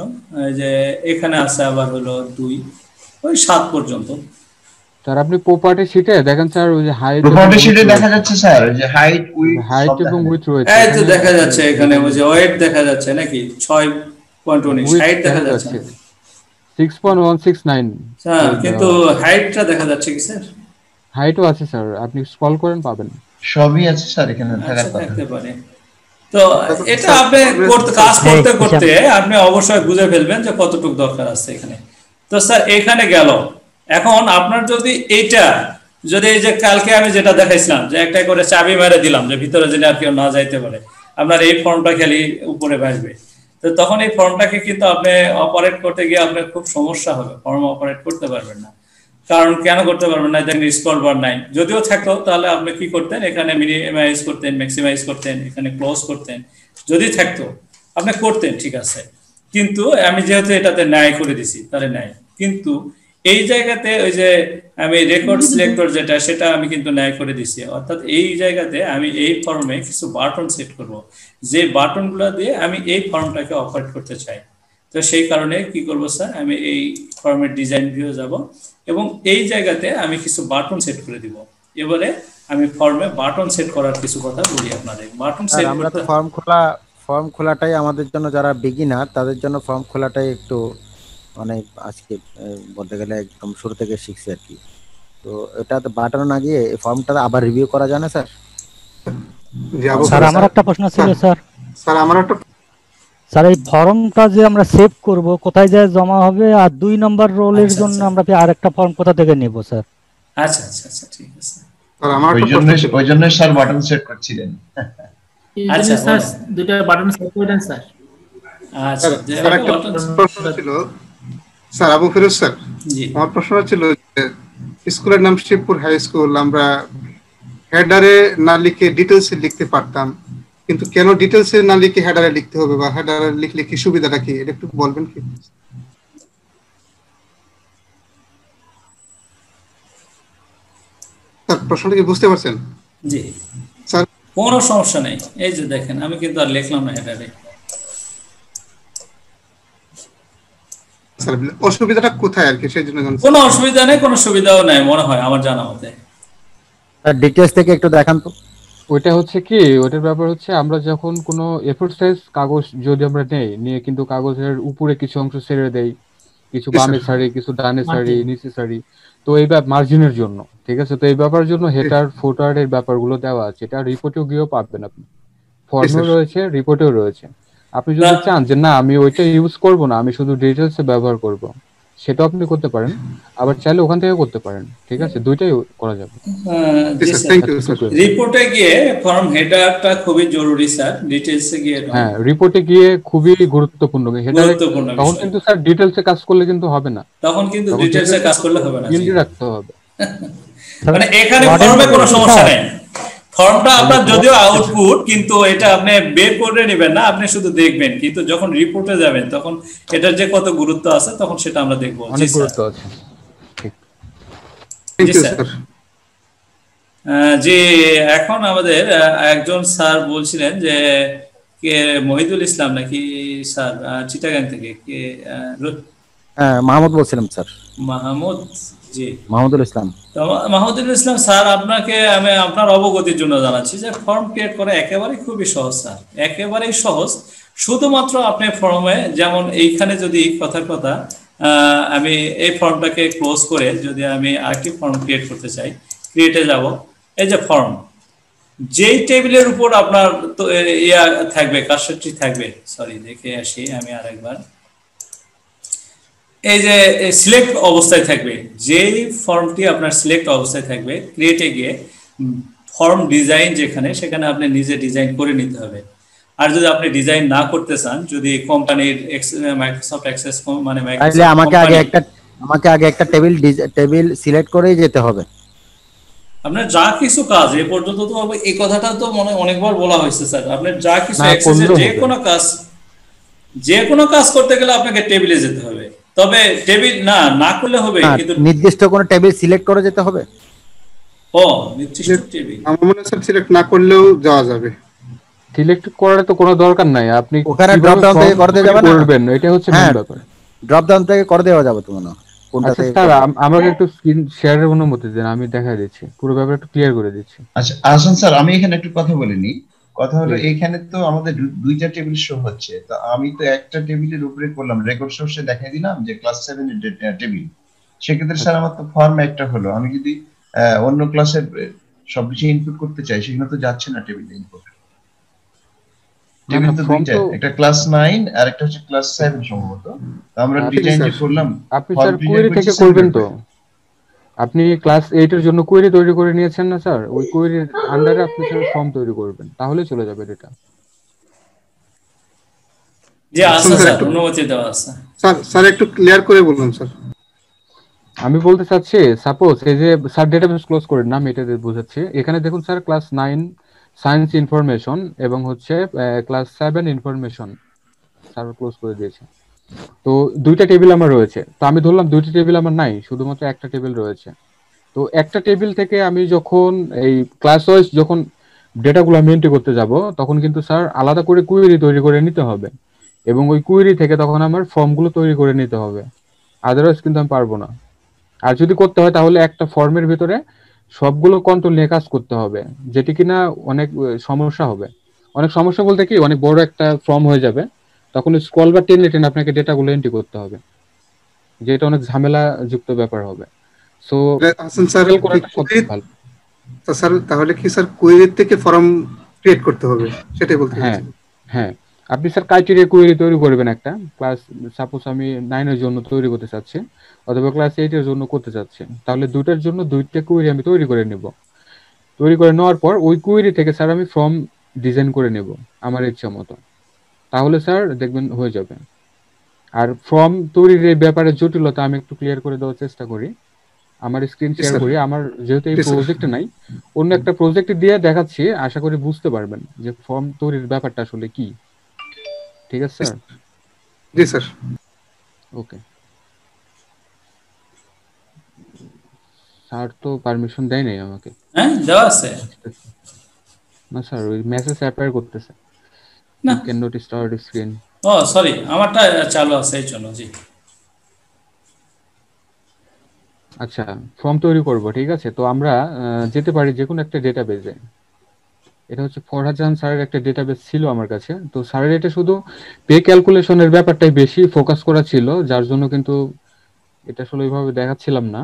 এই যে এখানে আছে আবার হলো 2, ওই 7 পর্যন্ত। স্যার আপনি প্রপার্টি শীটে দেখেন স্যার, ওই যে হাইট প্রপার্টি শীটে দেখা যাচ্ছে স্যার, ওই যে হাইট এবং উইথ রয়েছে, এই তো দেখা যাচ্ছে এখানে, ওই যে ওয়েট দেখা যাচ্ছে নাকি 6.19, হাইট দেখা যাচ্ছে 6.169। স্যার কিন্তু হাইটটা দেখা যাচ্ছে কি স্যার? হাইটও আছে স্যার, আপনি স্ক্রল করেন পাবেন, সবই আছে স্যার এখানে থাকতে পারে। তো এটা আপনি কাজ করতে করতে আপনি অবশ্যই বুঝে ফেলবেন যে কতটুকু দরকার আছে এখানে। তো স্যার এখানে গেল। এখন আপনার যদি এইটা যদি এই যে কালকে আমি যেটা দেখাইছিলাম যে একটা করে চাবি মেরে দিলাম যে ভিতরে যেন আর কেউ না যাইতে পারে, আপনার এই ফর্মটা খালি উপরে ভাসবে, তো তখন এই ফর্মটাকে কিন্তু আপনি অপারেট করতে গিয়ে আপনার খুব সমস্যা হবে, ফর্ম অপারেট করতে পারবেন না। কারণ কেন করতে পারবেন না? দেখেন স্ক্রল বার নাই, যদিও থাকতো তাহলে আপনি কি করতেন, এখানে মিনিমাইজ করতেন, ম্যাক্সিমাইজ করতেন, এখানে ক্লোজ করতেন, যদি থাকতো আপনি করতেন, ঠিক আছে। কিন্তু আমি যেহেতু এটাতে ন্যায় করে দিছি, তাহলে ন্যায়, কিন্তু এই জায়গাতে ওই যে আমি রেকর্ড সিলেক্টর যেটা, সেটা আমি কিন্তু ন্যায় করে দিছি। অর্থাৎ এই জায়গাতে আমি এই ফর্মে কিছু বাটন সেট করব, যে বাটনগুলো দিয়ে আমি এই ফর্মটাকে অপারেট করতে চাই। তো সেই কারণে কি করব স্যার, আমি এই ফর্মের ডিজাইন ভিউ যাব এবং এই জায়গাতে আমি কিছু বাটন সেট করে দিব। এবারে আমি ফর্মে বাটন সেট করার কিছু কথা বলি আপনাদের। বাটন সেট আমরা তো ফর্ম খোলাটাই আমাদের জন্য, যারা বিগিনার তাদের জন্য ফর্ম খোলাটাই একটু মানে আজকে বলতে গেলে একদম শুরু থেকে শিখছি আর কি। তো এটা বাটন না গিয়ে ফর্মটা আবার রিভিউ করা যায় না স্যার? স্যার আমার একটা প্রশ্ন ছিল স্যার। স্যার এই ফর্মটা যে আমরা সেভ করব, কোথায় যায় জমা হবে? আর 2 নম্বর রোলের জন্য আমরা কি আরেকটা ফর্ম কোথা থেকে নেব স্যার? আচ্ছা আচ্ছা আচ্ছা, ঠিক আছে। স্যার আমার ওই জন্য স্যার বাটন সেট করছিলেন। আচ্ছা স্যার, দুটো বাটন সেট করে দেন স্যার। আচ্ছা, স্যার একটা প্রশ্ন ছিল স্যার, আবু ফিরোজ স্যার। জি, আমার প্রশ্ন ছিল যে স্কুলের নাম শিবপুর হাই স্কুল, আমরা হেডারে না লিখে ডিটেইলসে লিখতে পারতাম, কিন্তু কেন ডিটেইলসে না লিখে হেডারে লিখতে হবে, বা হেডারে লিখলে কি সুবিধাটা কি, এটা একটু বলবেন কি স্যার? প্রশ্নটা কি বুঝতে পারছেন? জি স্যার, কোনো সমস্যা নেই। এই যে দেখেন আমি কিন্তু আর লিখলাম না হেডারে। স্যার অসুবিধাটা কোথায় আর কি, সেই জন্য কোনো অসুবিধা নেই, কোনো সুবিধাও নাই মনে হয় আমার জানা মতে। ডিটেইলস থেকে একটু দেখান তো। ওইটা হচ্ছে কি, ওটার ব্যাপার হচ্ছে আমরা যখন কোনো এফোর্ট সাইজ কাগজ যদি আমরা নিয়ে কিন্তু কাগজের উপরে কিছু অংশ ছেড়ে দেই, কিছু বামে সারি, কিছু ডানে সারি, নিচে সারি, তো এই মার্জিনের জন্য, ঠিক আছে। তো এই ব্যাপারের জন্য হেডার ফুটারের ব্যাপারগুলো দেওয়া আছে, এটা রিপোর্টেও গিয়েও পাবেন আপনি, ফর্মেও রয়েছে, রিপোর্টেও রয়েছে। আপনি যদি চান যে না আমি ওইটা ইউজ করব না, আমি শুধু ডিটেইলসে ব্যবহার করব, সেটা আপনি করতে পারেন, আবার চাইলে ওখান থেকে করতে পারেন, ঠিক আছে, দুইটাই করা যাবে। রিপোর্টে গিয়ে ফর্ম হেডারটা খুবই জরুরি স্যার, ডিটেইলসে গিয়ে হ্যাঁ, রিপোর্টে গিয়ে খুবই গুরুত্বপূর্ণ হেডারে, তখন কিন্তু স্যার ডিটেইলসে কাজ করলে কিন্তু হবে না, তখন কিন্তু ডিটেইলসে কাজ করলে হবে না, ফিল্ড রাখতে হবে। মানে এখানে ফর্মে কোনো সমস্যা নেই, ফর্মটা আপনার যদিও আউটপুট, কিন্তু এটা আপনি বের করে নেবেন না, আপনি শুধু দেখবেন, কিন্তু যখন রিপোর্টে যাবেন তখন এটার যে কত গুরুত্ব আছে তখন সেটা আমরা দেখব। অনেক গুরুত্ব আছে। জি স্যার। জি, এখন আমাদের একজন স্যার বলছিলেন যে কে মহিদুল ইসলাম নাকি স্যার চিটাগাং থেকে কে হ্যাঁ, মাহমুদ বলছিলাম স্যার। মাহমুদ, জি মাহমুদুল ইসলাম। তো মাহমুদুল ইসলাম স্যার, আপনাকে আমি আপনার অবগতির জন্য জানাচ্ছি যে ফর্ম ক্রিয়েট করা একেবারে খুবই সহজ স্যার, একেবারেই সহজ। শুধুমাত্র আপনি ফর্মে যেমন এইখানে যদি কথার কথা আমি এই ফর্মটাকে ক্লোজ করে যদি আমি আরেকটি ফর্ম ক্রিয়েট করতে চাই, ক্রিয়েটে যাব, এই যে ফর্ম, যেই টেবিলের উপর আপনার তো ইয়া থাকবে, কার্সরটি থাকবে, সরি দেখে আসি আমি আরেকবার, এই যে সিলেক্ট অবস্থায় থাকবে, যেই ফর্মটি আপনার সিলেক্ট অবস্থায় থাকবে, ক্রিয়েটে গিয়ে ফর্ম ডিজাইন যেখানে, সেখানে আপনি নিজে ডিজাইন করে নিতে হবে। আর যদি আপনি ডিজাইন না করতে চান, যদি কোম্পানির মাইক্রোসফট অ্যাক্সেস মানে তাহলে আমাকে আগে একটা টেবিল সিলেক্ট করেই যেতে হবে। আপনার যা কিছু কাজ এ পর্যন্ত তো এই কথাটা তো মনে অনেকবার বলা হয়েছে স্যার, আপনার যা কিছু অ্যাক্সেসের যে কোনো কাজ করতে গেলে আপনাকে টেবিলে যেতে হবে। তবে টেবিল না করলে হবে, কিন্তু নির্দিষ্ট কোনো টেবিল সিলেক্ট করে যেতে হবে। ও নির্দিষ্ট টেবিল আমার মনে হয় সিলেক্ট না করলেও যাওয়া যাবে। সিলেক্ট করার তো কোনো দরকার নাই, আপনি ওখানে ড্রপ ডাউন থেকে করে দেওয়া যাবে না, করবেন, এটা হচ্ছে মেইন ব্যাপার। ড্রপ ডাউন থেকে করে দেওয়া যাবে তো মনে হয়। আচ্ছা স্যার, আমাকে একটু স্ক্রিন শেয়ারের অনুমতি দেন, আমি দেখাই দিচ্ছি, পুরো ব্যাপারটা একটু ক্লিয়ার করে দিচ্ছি। আচ্ছা আহসান স্যার, আমি এখানে একটু কথা বলিনি। কথা হলো এখানে তো আমাদের দুইটা টেবিল শো হচ্ছে, তো আমি তো একটা টেবিলের উপরে করলাম, রেকর্ড সোর্সে দেখাই দিলাম যে ক্লাস 7 এর টেবিল। সেক্ষেত্রে স্যার আমার তো ফর্ম একটা হলো, আমি যদি অন্য ক্লাসের সবকিছু ইনপুট করতে চাই, সেখানে তো যাচ্ছে না টেবিল ইনপুট। টেবিল তো দুইটা, একটা ক্লাস 9 আর একটা হচ্ছে ক্লাস 7 সম্ভবত। আমরা ডিজাইন যে করলাম, আপনি স্যার কোয়েরি থেকে করবেন তো? আপনি ক্লাস 8 এর জন্য কোয়েরি তৈরি করে নিয়েছেন না স্যার? ওই কোয়েরির আন্ডারে আপনি স্যার ফর্ম তৈরি করবেন, তাহলে চলে যাবে এটা। জি আচ্ছা স্যার, অনুমতি দেওয়া আছে। স্যার একটু ক্লিয়ার করে বলুন স্যার। আমি বলতে চাচ্ছি, সাপোজ এই যে স্যার ডেটাবেস ক্লোজ করেন না, আমি এটা বোঝাচ্ছি। এখানে দেখুন স্যার, ক্লাস 9 সায়েন্স ইনফরমেশন এবং হচ্ছে ক্লাস 7 ইনফরমেশন স্যার ক্লোজ করে দিয়েছে। তো দুইটা টেবিল আমার রয়েছে, তো আমি ধরলাম দুইটা টেবিল আমার নাই, শুধুমাত্র একটা টেবিল রয়েছে। তো একটা টেবিল থেকে আমি যখন এই ক্লাস ওয়াইজ যখন ডেটাগুলো আমি এন্ট্রি করতে যাব, তখন কিন্তু স্যার আলাদা করে কুয়েরি তৈরি করে নিতে হবে, এবং ওই কুয়েরি থেকে তখন আমার ফর্মগুলো তৈরি করে নিতে হবে, আদারওয়াইজ কিন্তু আমি পারবো না। আর যদি করতে হয় তাহলে একটা ফর্মের ভিতরে সবগুলো কন্ট্রোল নিয়ে কাজ করতে হবে, যেটি কিনা অনেক সমস্যা হবে। অনেক সমস্যা বলতে কি, অনেক বড় একটা ফর্ম হয়ে যাবে, তখন স্ক্রল বা টেনে টেনে আপনাকে ডেটাগুলো এন্ট্রি করতে হবে, যেটা অনেক ঝামেলা যুক্ত ব্যাপার হবে। সো স্যার তাহলে কি স্যার কোয়েরি থেকে ফর্ম ক্রিয়েট করতে হবে, সেটাই বলতে চাচ্ছি। হ্যাঁ, আপনি স্যার ক্রাইটেরিয়া কোয়েরি তৈরি করবেন একটা, ক্লাস সাপোজ আমি 9 এর জন্য তৈরি করতে চাচ্ছি অথবা ক্লাস 8 এর জন্য করতে চাচ্ছি, তাহলে দুইটার জন্য দুইটা কোয়েরি আমি তৈরি করে নেব। তৈরি করে নেওয়ার পর ওই কোয়েরি থেকে স্যার আমি ফর্ম ডিজাইন করে নেব আমার ইচ্ছা মতো, তাহলে স্যার দেখবেন হয়ে যাবে। আর ফর্ম তৈরির এই ব্যাপারে জটিলতা আমি একটু ক্লিয়ার করে দেওয়ার চেষ্টা করি, আমার স্ক্রিন শেয়ার করি। আমার যেহেতু এই প্রজেক্টে নাই, অন্য একটা প্রজেক্টে দিয়ে দেখাচ্ছি, আশা করি বুঝতে পারবেন যে ফর্ম তৈরির ব্যাপারটা আসলে কি। ঠিক আছে স্যার? জি স্যার। ওকে স্যার, তো পারমিশন দেয় নাই আমাকে। হ্যাঁ দেওয়া আছে না স্যার, ওই মেসেজ অ্যাপিয়ার করতেছে, না can not start screen. Oh sorry, আমারটা চালু আছে এই জন্য। জি আচ্ছা, ফর্ম তৈরি করব, ঠিক আছে। তো আমরা যেতে পারি যে কোনো একটা ডেটাবেজে। এটা হচ্ছে ফরহাদ জাহান স্যারের একটা ডেটাবেস ছিল আমার কাছে। তো স্যারের এটা শুধু পে ক্যালকুলেশনের ব্যাপারটাই বেশি ফোকাস করা ছিল, যার জন্য কিন্তু এটা আসলে ওইভাবে দেখাচ্ছিলাম না।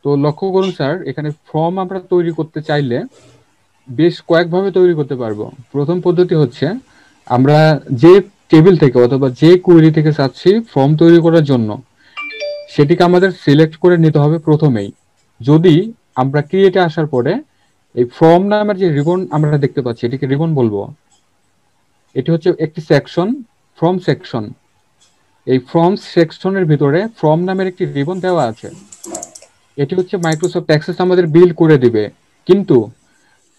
তো লক্ষ্য করুন স্যার, এখানে ফর্ম আমরা তৈরি করতে চাইলে বেশ কয়েকভাবে তৈরি করতে পারবো। প্রথম পদ্ধতি হচ্ছে, আমরা যে টেবিল থেকে অথবা যে কোয়েরি থেকে চাচ্ছি ফর্ম তৈরি করার জন্য, সেটিকে আমাদের সিলেক্ট করে নিতে হবে প্রথমেই। যদি আমরা ক্রিয়েটে আসার পরে এই ফর্ম নামের যে রিবন আমরা দেখতে পাচ্ছি, এটিকে রিবন বলবো। এটি হচ্ছে একটি সেকশন, ফর্ম সেকশন। এই ফর্ম সেকশনের ভিতরে ফর্ম নামের একটি রিবন দেওয়া আছে। এটি হচ্ছে মাইক্রোসফট অ্যাক্সেস আমাদের বিল্ড করে দিবে, কিন্তু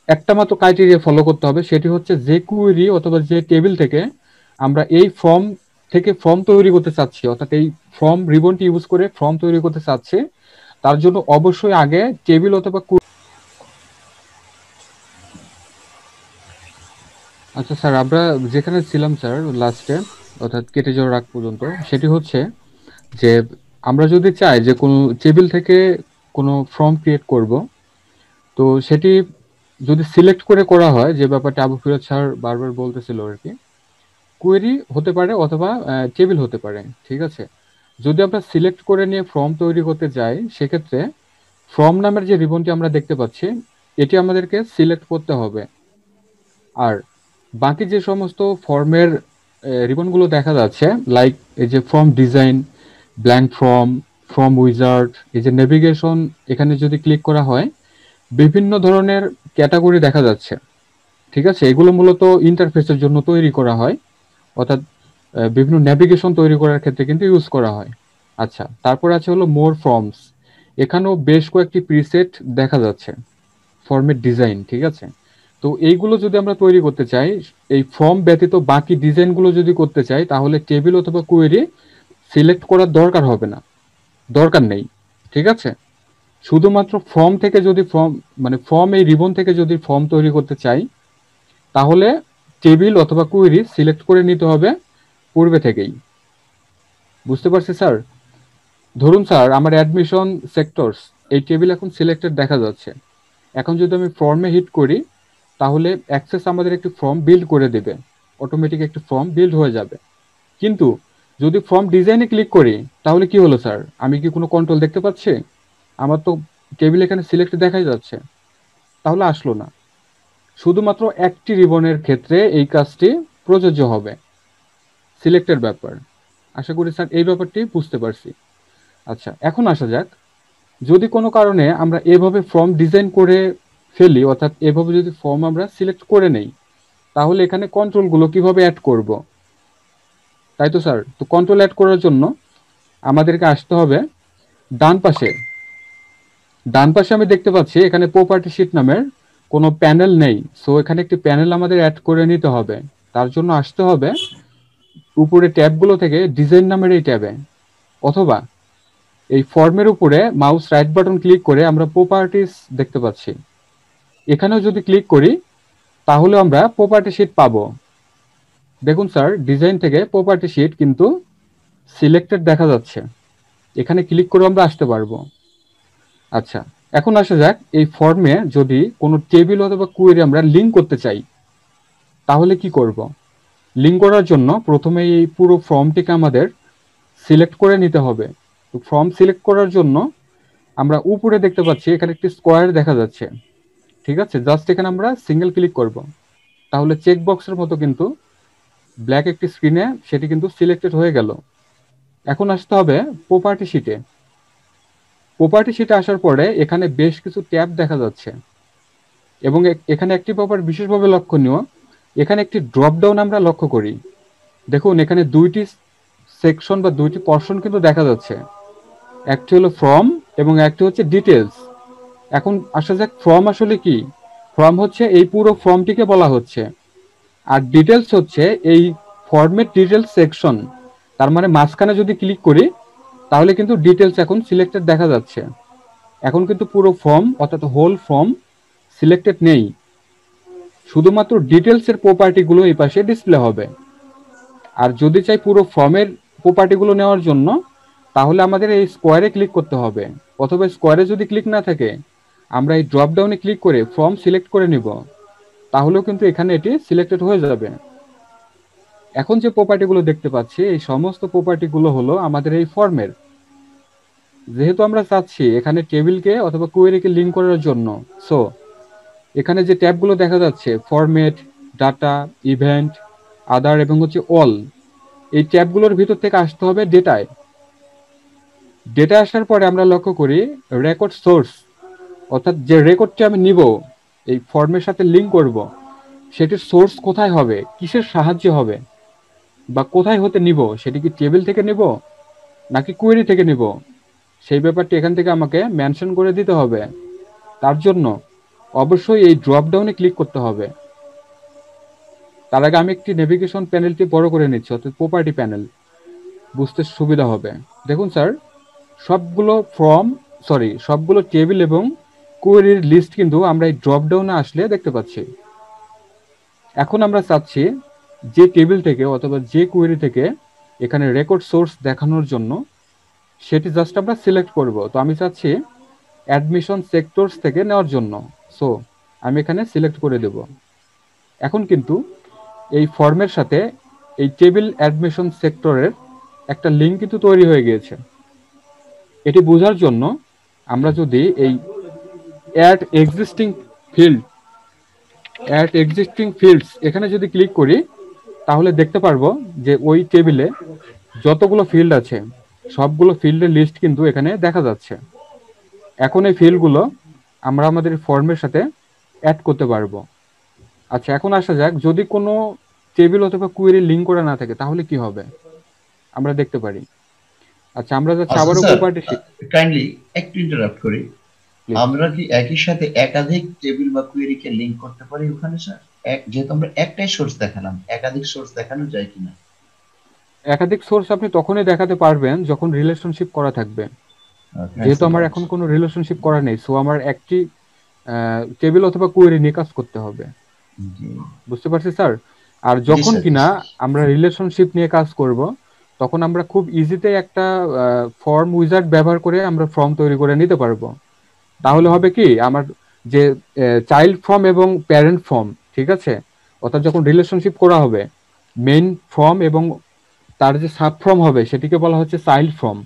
একটা মাত্র ক্রাইটেরিয়া ফলো করতে হবে, সেটি হচ্ছে যে কুয়েরি অথবা যে টেবিল থেকে আমরা এই ফর্ম থেকে ফর্ম তৈরি করতে চাচ্ছি, অর্থাৎ এই ফর্ম রিবনটি ইউজ করে ফর্ম তৈরি করতে চাচ্ছি, তার জন্য অবশ্যই আগে টেবিল অথবা আচ্ছা স্যার, আমরা যেখানে ছিলাম স্যার লাস্টে, অর্থাৎ কেটে যাওয়ার আগ পর্যন্ত, সেটি হচ্ছে যে আমরা যদি চাই যে কোনো টেবিল থেকে কোনো ফর্ম ক্রিয়েট করব, তো সেটি যদি সিলেক্ট করে করা হয়, যে ব্যাপারটা আবু ফিরোজ স্যার বারবার বলতেছিল আর কি, কোয়েরি হতে পারে অথবা টেবিল হতে পারে, ঠিক আছে। যদি আমরা সিলেক্ট করে নিয়ে ফর্ম তৈরি করতে যাই, সেক্ষেত্রে ফর্ম নামের যে রিবনটি আমরা দেখতে পাচ্ছি, এটি আমাদেরকে সিলেক্ট করতে হবে। আর বাকি যে সমস্ত ফর্মের রিবনগুলো দেখা যাচ্ছে, লাইক এই যে form design, blank form, form wizard, এই যে নেভিগেশন, এখানে যদি ক্লিক করা হয় বিভিন্ন ধরনের ক্যাটাগরি দেখা যাচ্ছে, ঠিক আছে। এগুলো মূলত ইন্টারফেসের জন্য তৈরি করা হয়, অর্থাৎ বিভিন্ন নেভিগেশন তৈরি করার ক্ষেত্রে কিন্তু ইউজ করা হয়। আচ্ছা, তারপর আছে হলো মোর ফর্মস। এখানেও বেশ কয়েকটি প্রিসেট দেখা যাচ্ছে ফর্মের ডিজাইন, ঠিক আছে। তো এইগুলো যদি আমরা তৈরি করতে চাই, এই ফর্ম ব্যতীত বাকি ডিজাইনগুলো যদি করতে চাই, তাহলে টেবিল অথবা কোয়েরি সিলেক্ট করার দরকার হবে না, দরকার নেই, ঠিক আছে। শুধুমাত্র ফর্ম থেকে যদি ফর্ম এই রিবন থেকে যদি ফর্ম তৈরি করতে চাই, তাহলে টেবিল অথবা কোয়েরি সিলেক্ট করে নিতে হবে পূর্বে থেকেই। বুঝতে পারছি স্যার? ধরুন স্যার, আমার অ্যাডমিশন সেক্টরস, এই টেবিল এখন সিলেক্টেড দেখা যাচ্ছে। এখন যদি আমি ফর্মে হিট করি, তাহলে অ্যাক্সেস আমাদের একটি ফর্ম বিল্ড করে দেবে, অটোমেটিক একটি ফর্ম বিল্ড হয়ে যাবে। কিন্তু যদি ফর্ম ডিজাইনে ক্লিক করি, তাহলে কি হলো স্যার? আমি কি কোনো কন্ট্রোল দেখতে পাচ্ছি? আমার তো টেবিল এখানে সিলেক্ট দেখাই যাচ্ছে, তাহলে আসলো না। শুধুমাত্র একটি রিবনের ক্ষেত্রে এই কাজটি প্রযোজ্য হবে, সিলেক্টের ব্যাপার। আশা করি স্যার এই ব্যাপারটি বুঝতে পারছি। আচ্ছা, এখন আসা যাক, যদি কোনো কারণে আমরা এভাবে ফর্ম ডিজাইন করে ফেলি, অর্থাৎ এভাবে যদি ফর্ম আমরা সিলেক্ট করে নেই, তাহলে এখানে কন্ট্রোলগুলো কিভাবে অ্যাড করব, তাই তো স্যার? তো কন্ট্রোল অ্যাড করার জন্য আমাদেরকে আসতে হবে ডান পাশে। ডান পাশে আমি দেখতে পাচ্ছি এখানে প্রপার্টি শিট নামের কোনো প্যানেল নেই, সো এখানে একটি প্যানেল আমাদের অ্যাড করে নিতে হবে। তার জন্য আসতে হবে উপরে ট্যাবগুলো থেকে ডিজাইন নামের এই ট্যাবে, অথবা এই ফর্মের উপরে মাউস রাইট বাটন ক্লিক করে আমরা প্রপার্টিস দেখতে পাচ্ছি, এখানেও যদি ক্লিক করি তাহলে আমরা প্রপার্টি শিট পাবো। দেখুন স্যার, ডিজাইন থেকে প্রপার্টি শিট কিন্তু সিলেক্টেড দেখা যাচ্ছে, এখানে ক্লিক করে আমরা আসতে পারবো। আচ্ছা, এখন আসা যাক, এই ফর্মে যদি কোনো টেবিল অথবা কোয়েরি আমরা লিঙ্ক করতে চাই, তাহলে কি করব? লিঙ্ক করার জন্য প্রথমে এই পুরো ফর্মটিকে আমাদের সিলেক্ট করে নিতে হবে। তো ফর্ম সিলেক্ট করার জন্য আমরা উপরে দেখতে পাচ্ছি এখানে একটি স্কোয়ার দেখা যাচ্ছে, ঠিক আছে। জাস্ট এখানে আমরা সিঙ্গেল ক্লিক করব, তাহলে চেক বক্সের মতো কিন্তু ব্ল্যাক একটি স্ক্রিনে সেটি কিন্তু সিলেক্টেড হয়ে গেল। এখন আসতে হবে প্রপার্টি শিটে। প্রপার্টি শিটে আসার পরে এখানে বেশ কিছু ট্যাব দেখা যাচ্ছে, এবং এখানে একটি ব্যাপার বিশেষভাবে লক্ষণীয়, এখানে একটি ড্রপ ডাউন আমরা লক্ষ্য করি। দেখুন, এখানে দুইটি সেকশন বা দুইটি পর্শন কিন্তু দেখা যাচ্ছে, একটি হলো ফর্ম এবং একটি হচ্ছে ডিটেলস। এখন আসা যাক, ফর্ম আসলে কি? ফর্ম হচ্ছে এই পুরো ফর্মটিকে বলা হচ্ছে, আর ডিটেলস হচ্ছে এই ফর্মের ডিটেলস সেকশন। তার মানে মাঝখানে যদি ক্লিক করি, তাহলে কিন্তু ডিটেলস এখন সিলেক্টেড দেখা যাচ্ছে। এখন কিন্তু পুরো ফর্ম অর্থাৎ হোল ফর্ম সিলেক্টেড নেই, শুধুমাত্র ডিটেলসের প্রপার্টিগুলো এই পাশে ডিসপ্লে হবে। আর যদি চাই পুরো ফর্মের প্রপার্টিগুলো নেওয়ার জন্য, তাহলে আমাদের এই স্কোয়ারে ক্লিক করতে হবে, অথবা স্কোয়ারে যদি ক্লিক না থাকে আমরা এই ড্রপ ডাউনে ক্লিক করে ফর্ম সিলেক্ট করে নিব, তাহলেও কিন্তু এখানে এটি সিলেক্টেড হয়ে যাবে। এখন যে প্রপার্টিগুলো দেখতে পাচ্ছি, এই সমস্ত প্রপার্টিগুলো হলো আমাদের এই ফর্মের। যেহেতু আমরা চাচ্ছি এখানে টেবিলকে অথবা কোয়েরিকে লিঙ্ক করার জন্য, সো এখানে যে ট্যাবগুলো দেখা যাচ্ছে, ফরম্যাট, ডাটা, ইভেন্ট, আদার এবং হচ্ছে অল, এই ট্যাবগুলোর ভিতর থেকে আসতে হবে ডেটায়। ডেটা আসার পরে আমরা লক্ষ্য করি রেকর্ড সোর্স, অর্থাৎ যে রেকর্ডটি আমি নিব এই ফর্মের সাথে লিঙ্ক করব, সেটির সোর্স কোথায় হবে, কিসের সাহায্যে হবে, বা কোথায় হতে নিব, সেটি কি টেবিল থেকে নিব নাকি কোয়েরি থেকে নিব, সেই ব্যাপারটি এখান থেকে আমাকে মেনশন করে দিতে হবে। তার জন্য অবশ্যই এই ড্রপ ডাউনে ক্লিক করতে হবে। তার আগে আমি একটি নেভিগেশন প্যানেলটি বড় করে নিচ্ছি, অর্থাৎ প্রপার্টি প্যানেল, বুঝতে সুবিধা হবে। দেখুন স্যার, সবগুলো টেবিল এবং কোয়েরির লিস্ট কিন্তু আমরা এই ড্রপ ডাউনে আসলে দেখতে পাচ্ছি। এখন আমরা চাচ্ছি যে টেবিল থেকে অথবা যে কোয়েরি থেকে এখানে রেকর্ড সোর্স দেখানোর জন্য সেটি জাস্ট আমরা সিলেক্ট করব। তো আমি চাচ্ছি অ্যাডমিশন সেক্টরস থেকে নেওয়ার জন্য, সো আমি এখানে সিলেক্ট করে দেব। এখন কিন্তু এই ফর্মের সাথে এই টেবিল অ্যাডমিশন সেক্টরের একটা লিঙ্ক কিন্তু তৈরি হয়ে গিয়েছে। এটি বোঝার জন্য আমরা যদি এই অ্যাড এক্সিস্টিং ফিল্ডস এখানে যদি ক্লিক করি, তাহলে দেখতে পারবো যে ওই টেবিলে যতগুলো ফিল্ড আছে সবগুলো ফিল্ডের লিস্ট কিন্তু এখানে দেখা যাচ্ছে। এখন এই ফিল্ডগুলো আমরা আমাদের ফর্মের সাথে অ্যাড করতে পারবো। আচ্ছা, এখন আসা যাক, যদি কোনো টেবিল অথবা কোয়েরি লিঙ্ক করা না থাকে তাহলে কি হবে আমরা দেখতে পারি। আচ্ছা, আমরা যাচ্ছি আবারও প্রপার্টি কাইন্ডলি একটু ইন্টারাপ্ট করি। আমরা কি একই সাথে একাধিক টেবিল বা কোয়েরিকে লিংক করতে পারি ওখানে স্যার? যেহেতু আমরা একটাই সোর্স দেখালাম, একাধিক সোর্স দেখানো যায় কিনা? একাধিক সোর্স আপনি তখনই দেখাতে পারবেন যখন রিলেশনশিপ করা থাকবে। যেহেতু আমার এখন কোনো রিলেশনশিপ করা নেই, সো আমার একটি টেবিল অথবা কোয়েরি নিয়ে কাজ করতে হবে। বুঝতে পারছি স্যার? আর যখন কিনা আমরা রিলেশনশিপ নিয়ে কাজ করব, তখন আমরা খুব ইজিতে একটা ফর্ম উইজার্ড ব্যবহার করে আমরা ফর্ম তৈরি করে নিতে পারবো। তাহলে হবে কি, আমার যে চাইল্ড ফর্ম এবং প্যারেন্ট ফর্ম, ঠিক আছে, অর্থাৎ যখন রিলেশনশিপ করা হবে, মেইন ফর্ম এবং তার যে সাব ফর্ম হবে সেটিকে বলা হচ্ছে চাইল্ড ফর্ম।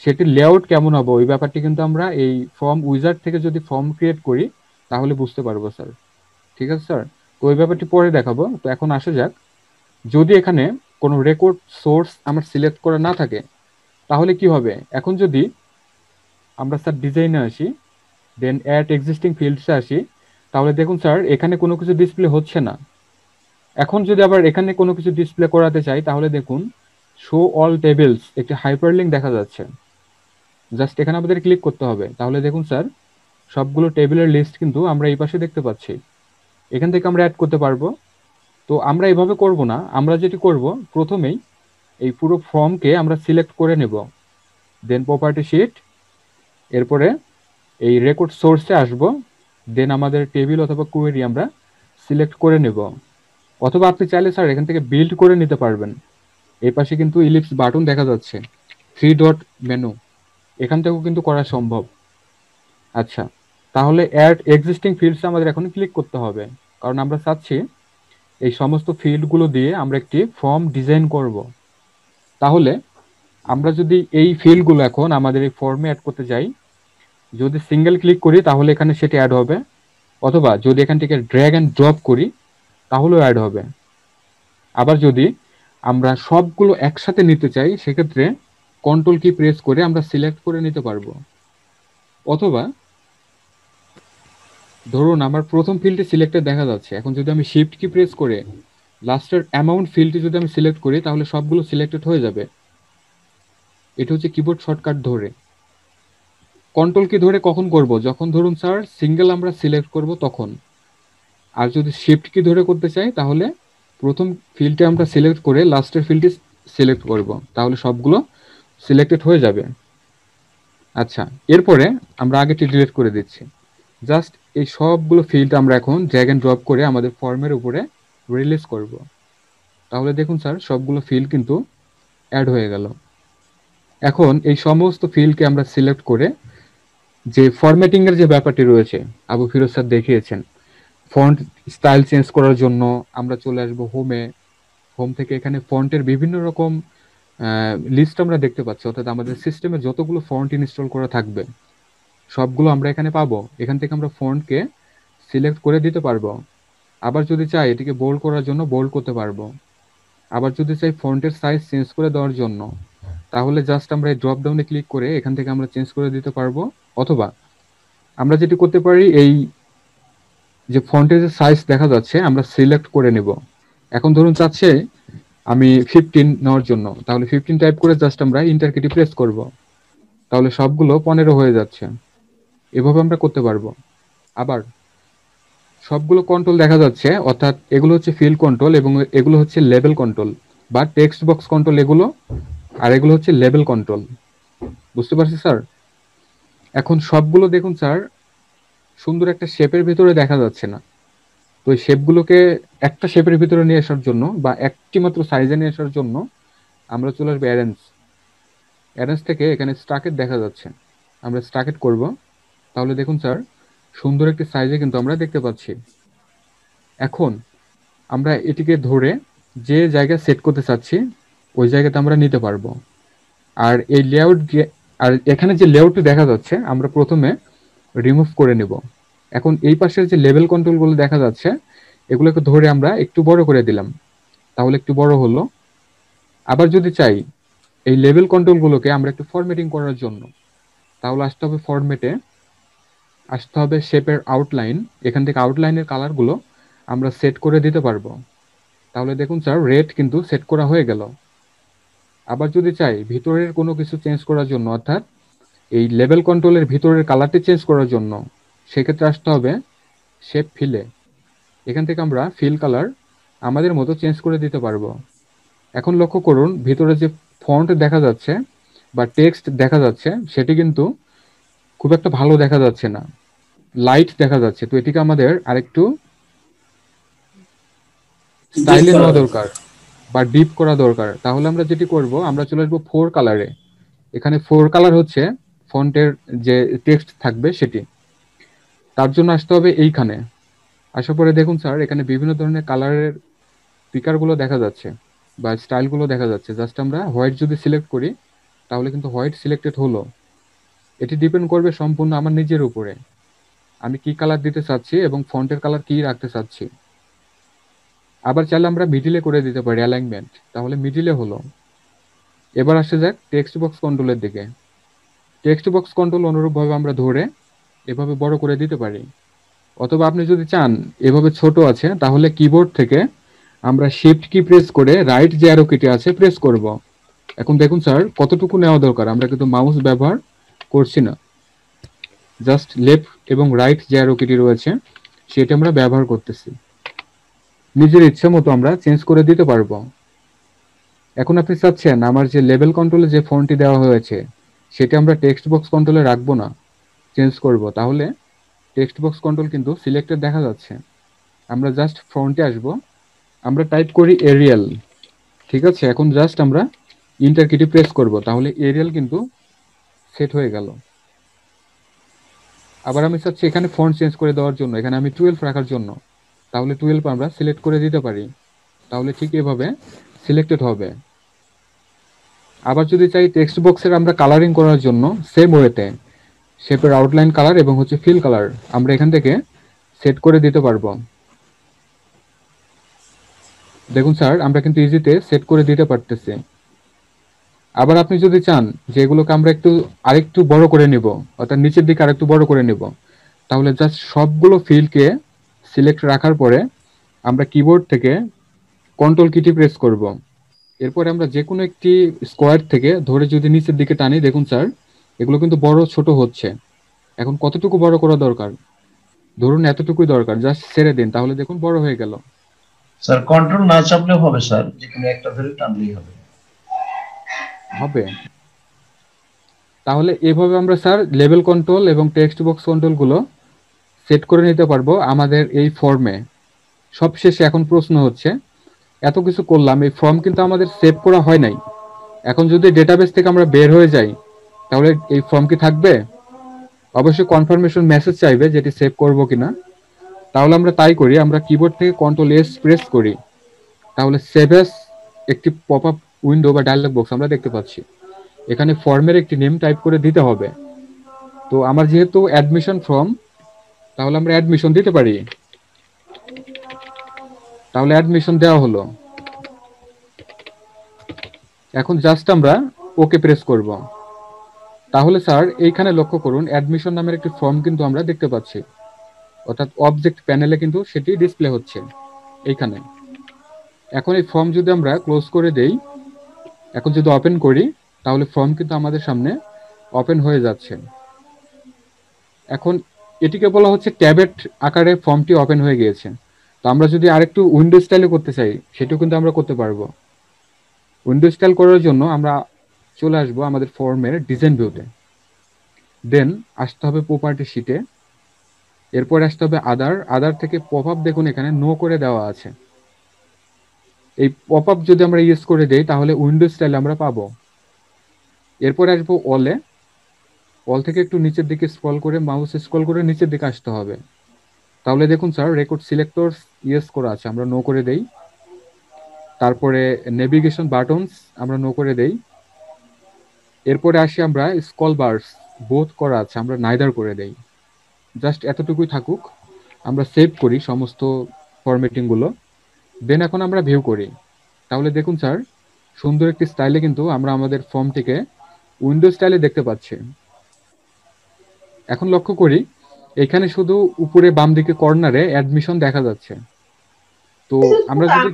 সেটির লেআউট কেমন হবে ওই ব্যাপারটি কিন্তু আমরা এই ফর্ম উইজার্ড থেকে যদি ফর্ম ক্রিয়েট করি তাহলে বুঝতে পারবো স্যার। ঠিক আছে স্যার, তো ওই ব্যাপারটি পরে দেখাবো। তো এখন আসা যাক, যদি এখানে কোনো রেকর্ড সোর্স আমার সিলেক্ট করা না থাকে তাহলে কি হবে। এখন যদি আমরা স্যার ডিজাইনে আসি, দেন অ্যাড এক্সিস্টিং ফিল্ডসে আসি, তাহলে দেখুন স্যার এখানে কোনো কিছু ডিসপ্লে হচ্ছে না। এখন যদি আবার এখানে কোনো কিছু ডিসপ্লে করাতে চাই তাহলে দেখুন শো অল টেবিলস একটি হাইপারলিংক দেখা যাচ্ছে। জাস্ট এখানে আমাদের ক্লিক করতে হবে, তাহলে দেখুন স্যার সবগুলো টেবিলের লিস্ট কিন্তু আমরা এই পাশে দেখতে পাচ্ছি। এখান থেকে আমরা অ্যাড করতে পারবো। তো আমরা এইভাবে করব না, আমরা যেটি করব প্রথমেই এই পুরো ফর্মকে আমরা সিলেক্ট করে নেব, দেন প্রপার্টি শিট, এরপরে এই রেকর্ড সোর্সে আসব, দেন আমাদের টেবিল অথবা কোয়েরি আমরা সিলেক্ট করে নেব। অথবা আপনি চাইলে স্যার এখান থেকে বিল্ড করে নিতে পারবেন। এই পাশে কিন্তু ইলিপস বাটন দেখা যাচ্ছে, 3 ডট মেনু, এখান থেকেও কিন্তু করা সম্ভব। আচ্ছা, তাহলে অ্যাড এক্সিস্টিং ফিল্ডস আমাদের এখন ক্লিক করতে হবে, কারণ আমরা চাচ্ছি এই সমস্ত ফিল্ডগুলো দিয়ে আমরা একটি ফর্ম ডিজাইন করব। তাহলে আমরা যদি এই ফিল্ডগুলো এখন আমাদের এই ফর্মে অ্যাড করতে যাই, যদি সিঙ্গেল ক্লিক করি তাহলে এখানে সেটি অ্যাড হবে, অথবা যদি এখান থেকে ড্র্যাগ অ্যান্ড ড্রপ করি তাহলেও অ্যাড হবে। আবার যদি আমরা সবগুলো একসাথে নিতে চাই সেক্ষেত্রে কন্ট্রোল কি প্রেস করে আমরা সিলেক্ট করে নিতে পারবো। অথবা ধরুন আমার প্রথম ফিল্ডে সিলেক্টেড দেখা যাচ্ছে, এখন যদি আমি শিফট কি প্রেস করে লাস্টের অ্যামাউন্ট ফিল্ডটি যদি আমি সিলেক্ট করি তাহলে সবগুলো সিলেক্টেড হয়ে যাবে। এটা হচ্ছে কিবোর্ড শর্টকাট ধরে। কন্ট্রোল কি ধরে কখন করব, যখন ধরুন স্যার সিঙ্গেল আমরা সিলেক্ট করব তখন। আর যদি শিফট কি ধরে করতে চাই তাহলে প্রথম ফিল্ডে আমরা সিলেক্ট করে লাস্টের ফিল্ডটি সিলেক্ট করব, তাহলে সবগুলো সিলেক্টেড হয়ে যাবে। আচ্ছা, এরপরে আমরা আগেটি ডিলিট করে দিচ্ছি। জাস্ট এই সবগুলো ফিল্ড আমরা এখন ড্র্যাগ অ্যান্ড ড্রপ করে আমাদের ফর্মের উপরে রিলিজ করব। তাহলে দেখুন স্যার সবগুলো ফিল্ড কিন্তু অ্যাড হয়ে গেল। এখন এই সমস্ত ফিল্ডকে আমরা সিলেক্ট করে যে ফরম্যাটিং এর যে ব্যাপারটি রয়েছে আবু ফিরোজ স্যার দেখিয়েছেন, ফন্ট স্টাইল চেঞ্জ করার জন্য আমরা চলে আসবো হোমে। হোম থেকে এখানে ফন্টের বিভিন্ন রকম লিস্ট আমরা দেখতে পাচ্ছি, অর্থাৎ আমাদের সিস্টেমে যতগুলো ফন্ট ইনস্টল করা থাকবে সবগুলো আমরা এখানে পাবো। এখান থেকে আমরা ফন্টকে সিলেক্ট করে দিতে পারবো। আবার যদি চাই এটিকে বোল্ড করার জন্য বোল্ড করতে পারবো। আবার যদি চাই ফন্টের সাইজ চেঞ্জ করে দেওয়ার জন্য তাহলে জাস্ট আমরা এই ড্রপ ডাউনে ক্লিক করে এখান থেকে আমরা চেঞ্জ করে দিতে পারবো। অথবা আমরা যেটি করতে পারি, এই যে ফন্টের যে সাইজ দেখা যাচ্ছে আমরা সিলেক্ট করে নেব। এখন ধরুন চাচ্ছে আমি 15 নেওয়ার জন্য, তাহলে 15 টাইপ করে জাস্ট আমরা ইন্টার কিটি প্রেস করব, তাহলে সবগুলো 15 হয়ে যাচ্ছে। এভাবে আমরা করতে পারবো। আবার সবগুলো কন্ট্রোল দেখা যাচ্ছে, অর্থাৎ এগুলো হচ্ছে ফিল্ড কন্ট্রোল এবং এগুলো হচ্ছে লেভেল কন্ট্রোল বা টেক্সট বক্স কন্ট্রোল এগুলো, আর এগুলো হচ্ছে লেভেল কন্ট্রোল। বুঝতে পারছি স্যার? এখন সবগুলো দেখুন স্যার সুন্দর একটা শেপের ভেতরে দেখা যাচ্ছে না, তো এই শেপগুলোকে একটা শেপের ভিতরে নিয়ে আসার জন্য বা একটি মাত্র সাইজে নিয়ে আসার জন্য আমরা চলে আসবো অ্যারেঞ্জ থেকে এখানে স্টাকেট দেখা যাচ্ছে, আমরা স্টাকেট করব। তাহলে দেখুন স্যার সুন্দর একটি সাইজে কিন্তু আমরা দেখতে পাচ্ছি। এখন আমরা এটিকে ধরে যে জায়গায় সেট করতে চাচ্ছি ওই জায়গাতে আমরা নিতে পারবো। আর এই লেআউট আর এখানে যে লেআউটটি দেখা যাচ্ছে আমরা প্রথমে রিমুভ করে নেব। এখন এই পাশের যে লেভেল কন্ট্রোলগুলো দেখা যাচ্ছে এগুলোকে ধরে আমরা একটু বড় করে দিলাম, তাহলে একটু বড় হলো। আবার যদি চাই এই লেভেল কন্ট্রোলগুলোকে আমরা একটু ফরম্যাটিং করার জন্য, তাহলে আসতে হবে ফরম্যাটে, আসতে হবে শেপের আউটলাইন, এখান থেকে আউটলাইনের কালারগুলো আমরা সেট করে দিতে পারবো। তাহলে দেখুন স্যার রেড কিন্তু সেট করা হয়ে গেল। আবার যদি চাই ভিতরের কোনো কিছু চেঞ্জ করার জন্য, অর্থাৎ এই লেভেল কন্ট্রোলের ভিতরের কালারটি চেঞ্জ করার জন্য, সেক্ষেত্রে আসতে হবে শেপ ফিলে, এখান থেকে আমরা ফিল কালার আমাদের মতো চেঞ্জ করে দিতে পারবো। এখন লক্ষ্য করুন ভিতরে যে ফন্ট দেখা যাচ্ছে বা টেক্সট দেখা যাচ্ছে সেটি কিন্তু খুব একটা ভালো দেখা যাচ্ছে না, লাইট দেখা যাচ্ছে। তো এটিকে আমাদের আরেকটু স্টাইলে নেওয়া দরকার বা ডিপ করা দরকার। তাহলে আমরা যেটি করব, আমরা চলে আসবো 4 কালারে। এখানে 4 কালার হচ্ছে ফন্টের যে টেক্সট থাকবে সেটি। তার জন্য আসতে হবে এইখানে। আসার পরে দেখুন স্যার এখানে বিভিন্ন ধরনের কালারের পিকারগুলো দেখা যাচ্ছে বা স্টাইলগুলো দেখা যাচ্ছে। জাস্ট আমরা হোয়াইট যদি সিলেক্ট করি তাহলে কিন্তু হোয়াইট সিলেক্টেড হলো। এটি ডিপেন্ড করবে সম্পূর্ণ আমার নিজের উপরে, আমি কি কালার দিতে চাচ্ছি এবং ফন্টের কালার কি রাখতে চাচ্ছি। আবার চাইলে আমরা মিডিলে করে দিতে পারি অ্যালাইনমেন্ট, তাহলে মিডিলে হলো। এবার আসে যাক টেক্সট বক্স কন্ট্রোলের দিকে। টেক্সট বক্স কন্ট্রোল অনুরূপভাবে আমরা ধরে এভাবে বড় করে দিতে পারি, অথবা আপনি যদি চান এভাবে ছোট আছে তাহলে কিবোর্ড থেকে আমরা শিফট কি প্রেস করে রাইট যে অ্যারো কিটি আছে প্রেস করব। এখন দেখুন স্যার কতটুকু নেওয়া দরকার, আমরা কিন্তু মাউস ব্যবহার করছি না, জাস্ট লেফট এবং রাইট যে অ্যারো কিটি রয়েছে সেটা আমরা ব্যবহার করতেছি। নিজের ইচ্ছা মতো আমরা চেঞ্জ করে দিতে পারবো। এখন আপনি চাচ্ছেন আমার যে লেভেল কন্ট্রোলে যে ফন্টটি দেওয়া হয়েছে সেটা আমরা টেক্সট বক্স কন্ট্রোলে রাখবো না, চেঞ্জ করব। তাহলে টেক্সট বক্স কন্ট্রোল কিন্তু সিলেক্টেড দেখা যাচ্ছে। আমরা জাস্ট ফ্রন্টে আসব, আমরা টাইপ করি এরিয়াল, ঠিক আছে। এখন জাস্ট আমরা ইন্টার কিটি প্রেস করব, তাহলে এরিয়াল কিন্তু সেট হয়ে গেল। আবার আমি চাচ্ছি এখানে ফন্ট চেঞ্জ করে দেওয়ার জন্য, এখানে আমি 12 রাখার জন্য, তাহলে 12 আমরা সিলেক্ট করে দিতে পারি, তাহলে ঠিক এভাবে সিলেক্টেড হবে। আবার যদি চাই টেক্সট বক্সের আমরা কালারিং করার জন্য সেম ওয়েতে শেপের আউটলাইন কালার এবং হচ্ছে ফিল কালার আমরা এখান থেকে সেট করে দিতে পারবো। দেখুন স্যার আমরা কিন্তু ইজিতে সেট করে দিতে পারতেছি। আবার আপনি যদি চান যে এগুলোকে আমরা আরেকটু বড় করে নিব, অর্থাৎ নিচের দিকে আরেকটু বড় করে নিব, তাহলে জাস্ট সবগুলো ফিলকে সিলেক্ট রাখার পরে আমরা কিবোর্ড থেকে কন্ট্রোল কিটি প্রেস করব। এরপরে আমরা যে কোনো একটি স্কোয়ার থেকে ধরে যদি নিচের দিকে টানি, দেখুন স্যার এগুলো কিন্তু বড় ছোট হচ্ছে। এখন কতটুকু বড় করা দরকার, ধরুন এতটুকুই দরকার, জাস্ট ছেড়ে দিন, তাহলে দেখুন বড় হয়ে গেল। স্যার কন্ট্রোল না চাপলেও হবে স্যার, যে কোনো একটা ধরে টানলেই হবে। তাহলে এভাবে আমরা স্যার লেভেল কন্ট্রোল এবং টেক্সট বক্স কন্ট্রোলগুলো সেট করে নিতে পারবো আমাদের এই ফর্মে। সবশেষে এখন প্রশ্ন হচ্ছে এত কিছু করলাম, এই ফর্ম কিন্তু আমাদের সেভ করা হয় নাই। এখন যদি ডেটাবেস থেকে আমরা বের হয়ে যাই তাহলে এই ফর্ম কি থাকবে? অবশ্যই কনফার্মেশন মেসেজ চাইবে যেটি সেভ করব কিনা। তাহলে আমরা তাই করি, আমরা কিবোর্ড থেকে কন্ট্রোল এস প্রেস করি, তাহলে সেভ এস একটি পপ আপ উইন্ডো বা ডায়লগ বক্স আমরা দেখতে পাচ্ছি। এখানে ফর্মের একটি নেম টাইপ করে দিতে হবে। তো আমার যেহেতু অ্যাডমিশন ফর্ম, তাহলে আমরা অ্যাডমিশন দিতে পারি, তাহলে অ্যাডমিশন দেওয়া হলো। এখন জাস্ট আমরা ওকে প্রেস করব। তাহলে স্যার এইখানে লক্ষ্য করুন অ্যাডমিশন নামের একটি ফর্ম কিন্তু আমরা দেখতে পাচ্ছি, অর্থাৎ অবজেক্ট প্যানেলে কিন্তু সেটি ডিসপ্লে হচ্ছে এইখানে। এখন এই ফর্ম যদি আমরা ক্লোজ করে দেই, এখন যদি ওপেন করি তাহলে ফর্ম কিন্তু আমাদের সামনে ওপেন হয়ে যাচ্ছে। এখন এটিকে বলা হচ্ছে ট্যাবেট আকারে ফর্মটি ওপেন হয়ে গিয়েছে। তো আমরা যদি আরেকটু উইন্ডো স্টাইলে করতে চাই সেটাও কিন্তু আমরা করতে পারবো। উইন্ডো স্টাইল করার জন্য আমরা চলে আসবো আমাদের ফর্মের ডিজাইন ভিউতে, দেন আসতে হবে প্রপার্টি শিটে, এরপর আসতে হবে আদার থেকে পপ আপ, দেখুন এখানে নো করে দেওয়া আছে। এই পপ আপ যদি আমরা ইউজ করে দেই তাহলে উইন্ডো স্টাইল আমরা পাবো। এরপর আসবো অল থেকে একটু নিচের দিকে স্ক্রল করে, মাউস স্ক্রল করে নিচের দিকে আসতে হবে। তাহলে দেখুন স্যার রেকর্ড সিলেক্টরস ইয়েস করা আছে, আমরা নো করে দেই। তারপরে নেভিগেশন বাটনস আমরা নো করে দেই। এরপরে আসি আমরা স্ক্রল বারস বোথ করা আছে, আমরা নাইদার করে দেই। জাস্ট এতটুকুই থাকুক, আমরা সেভ করি সমস্ত ফরম্যাটিং গুলো, দেন এখন আমরা ভিউ করি। তাহলে দেখুন স্যার সুন্দর একটি স্টাইলে কিন্তু আমরা আমাদের ফর্মটিকে উইন্ডো স্টাইলে দেখতে পাচ্ছি। এখন লক্ষ্য করি এখানে শুধু উপরে বাম দিকে কর্নারে অ্যাডমিশন দেখা যাচ্ছে। তো আমরা যদি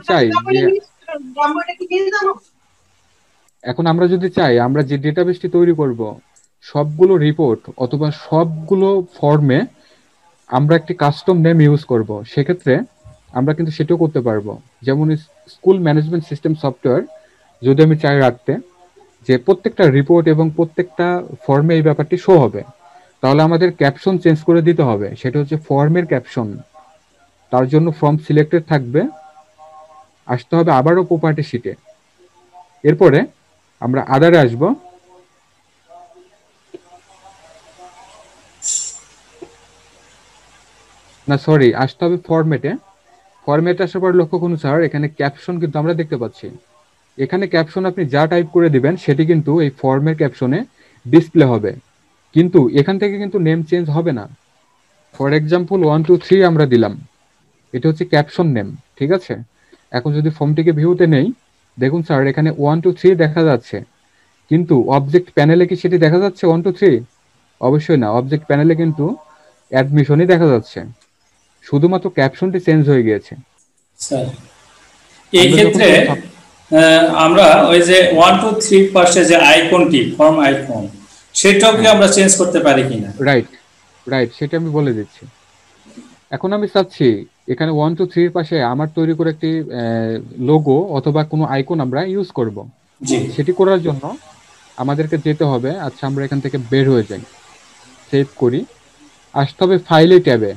চাই যে আমরা যে ডেটাবেসটি তৈরি করব সবগুলো রিপোর্ট অথবা সবগুলো ফর্মে আমরা একটি কাস্টম নেম ইউজ করব, সেক্ষেত্রে আমরা কিন্তু সেটাও করতে পারবো। যেমন স্কুল ম্যানেজমেন্ট সিস্টেম সফটওয়্যার যদি আমি চাই রাখতে যে প্রত্যেকটা রিপোর্ট এবং প্রত্যেকটা ফর্মে এই ব্যাপারটি শো হবে, তাহলে আমাদের ক্যাপশন চেঞ্জ করে দিতে হবে। সেটা হচ্ছে ফর্মের ক্যাপশন। তার জন্য ফর্ম সিলেক্টেড থাকবে, আসতে হবে আবারও প্রপার্টি শিটে। এরপরে আমরা আদারে আসব। আসতে হবে ফরম্যাটে আসার পর লক্ষ্য করুন স্যার এখানে ক্যাপশন কিন্তু আমরা দেখতে পাচ্ছি। এখানে ক্যাপশন আপনি যা টাইপ করে দিবেন সেটি কিন্তু এই ফর্মের ক্যাপশনে ডিসপ্লে হবে, কিন্তু এখান থেকে কিন্তু নেম চেঞ্জ হবে না। ফর এক্সাম্পল 1 2 3 আমরা দিলাম, এটা হচ্ছে ক্যাপশন নেম, ঠিক আছে। এখন যদি ফর্মটিকে ভিউতে নেই, দেখুন স্যার এখানে 1 2 3 দেখা যাচ্ছে, কিন্তু অবজেক্ট প্যানেলে কি সেটি দেখা যাচ্ছে 1 2 3? অবশ্যই না, অবজেক্ট প্যানেলে কিন্তু অ্যাডমিশনই দেখা যাচ্ছে, শুধুমাত্র ক্যাপশনটি চেঞ্জ হয়ে গিয়েছে। স্যার এই ক্ষেত্রে আমরা ওই যে 1 2 3 পাশে যে আইকনটি ফর্ম আইকন সেটাও কি আমরা চেঞ্জ করতে পারি কিনা? রাইট, সেটা আমি বলে দিচ্ছি। এখন আমি চাচ্ছি এখানে 1 2 3 এর পাশে আমার তৈরি করে একটি লোগো অথবা কোনো আইকন আমরা ইউজ করব। সেটি করার জন্য আমাদেরকে যেতে হবে, আচ্ছা আমরা এখান থেকে বের হয়ে যাই, সেভ করি, আসতে হবে ফাইলে ট্যাবে।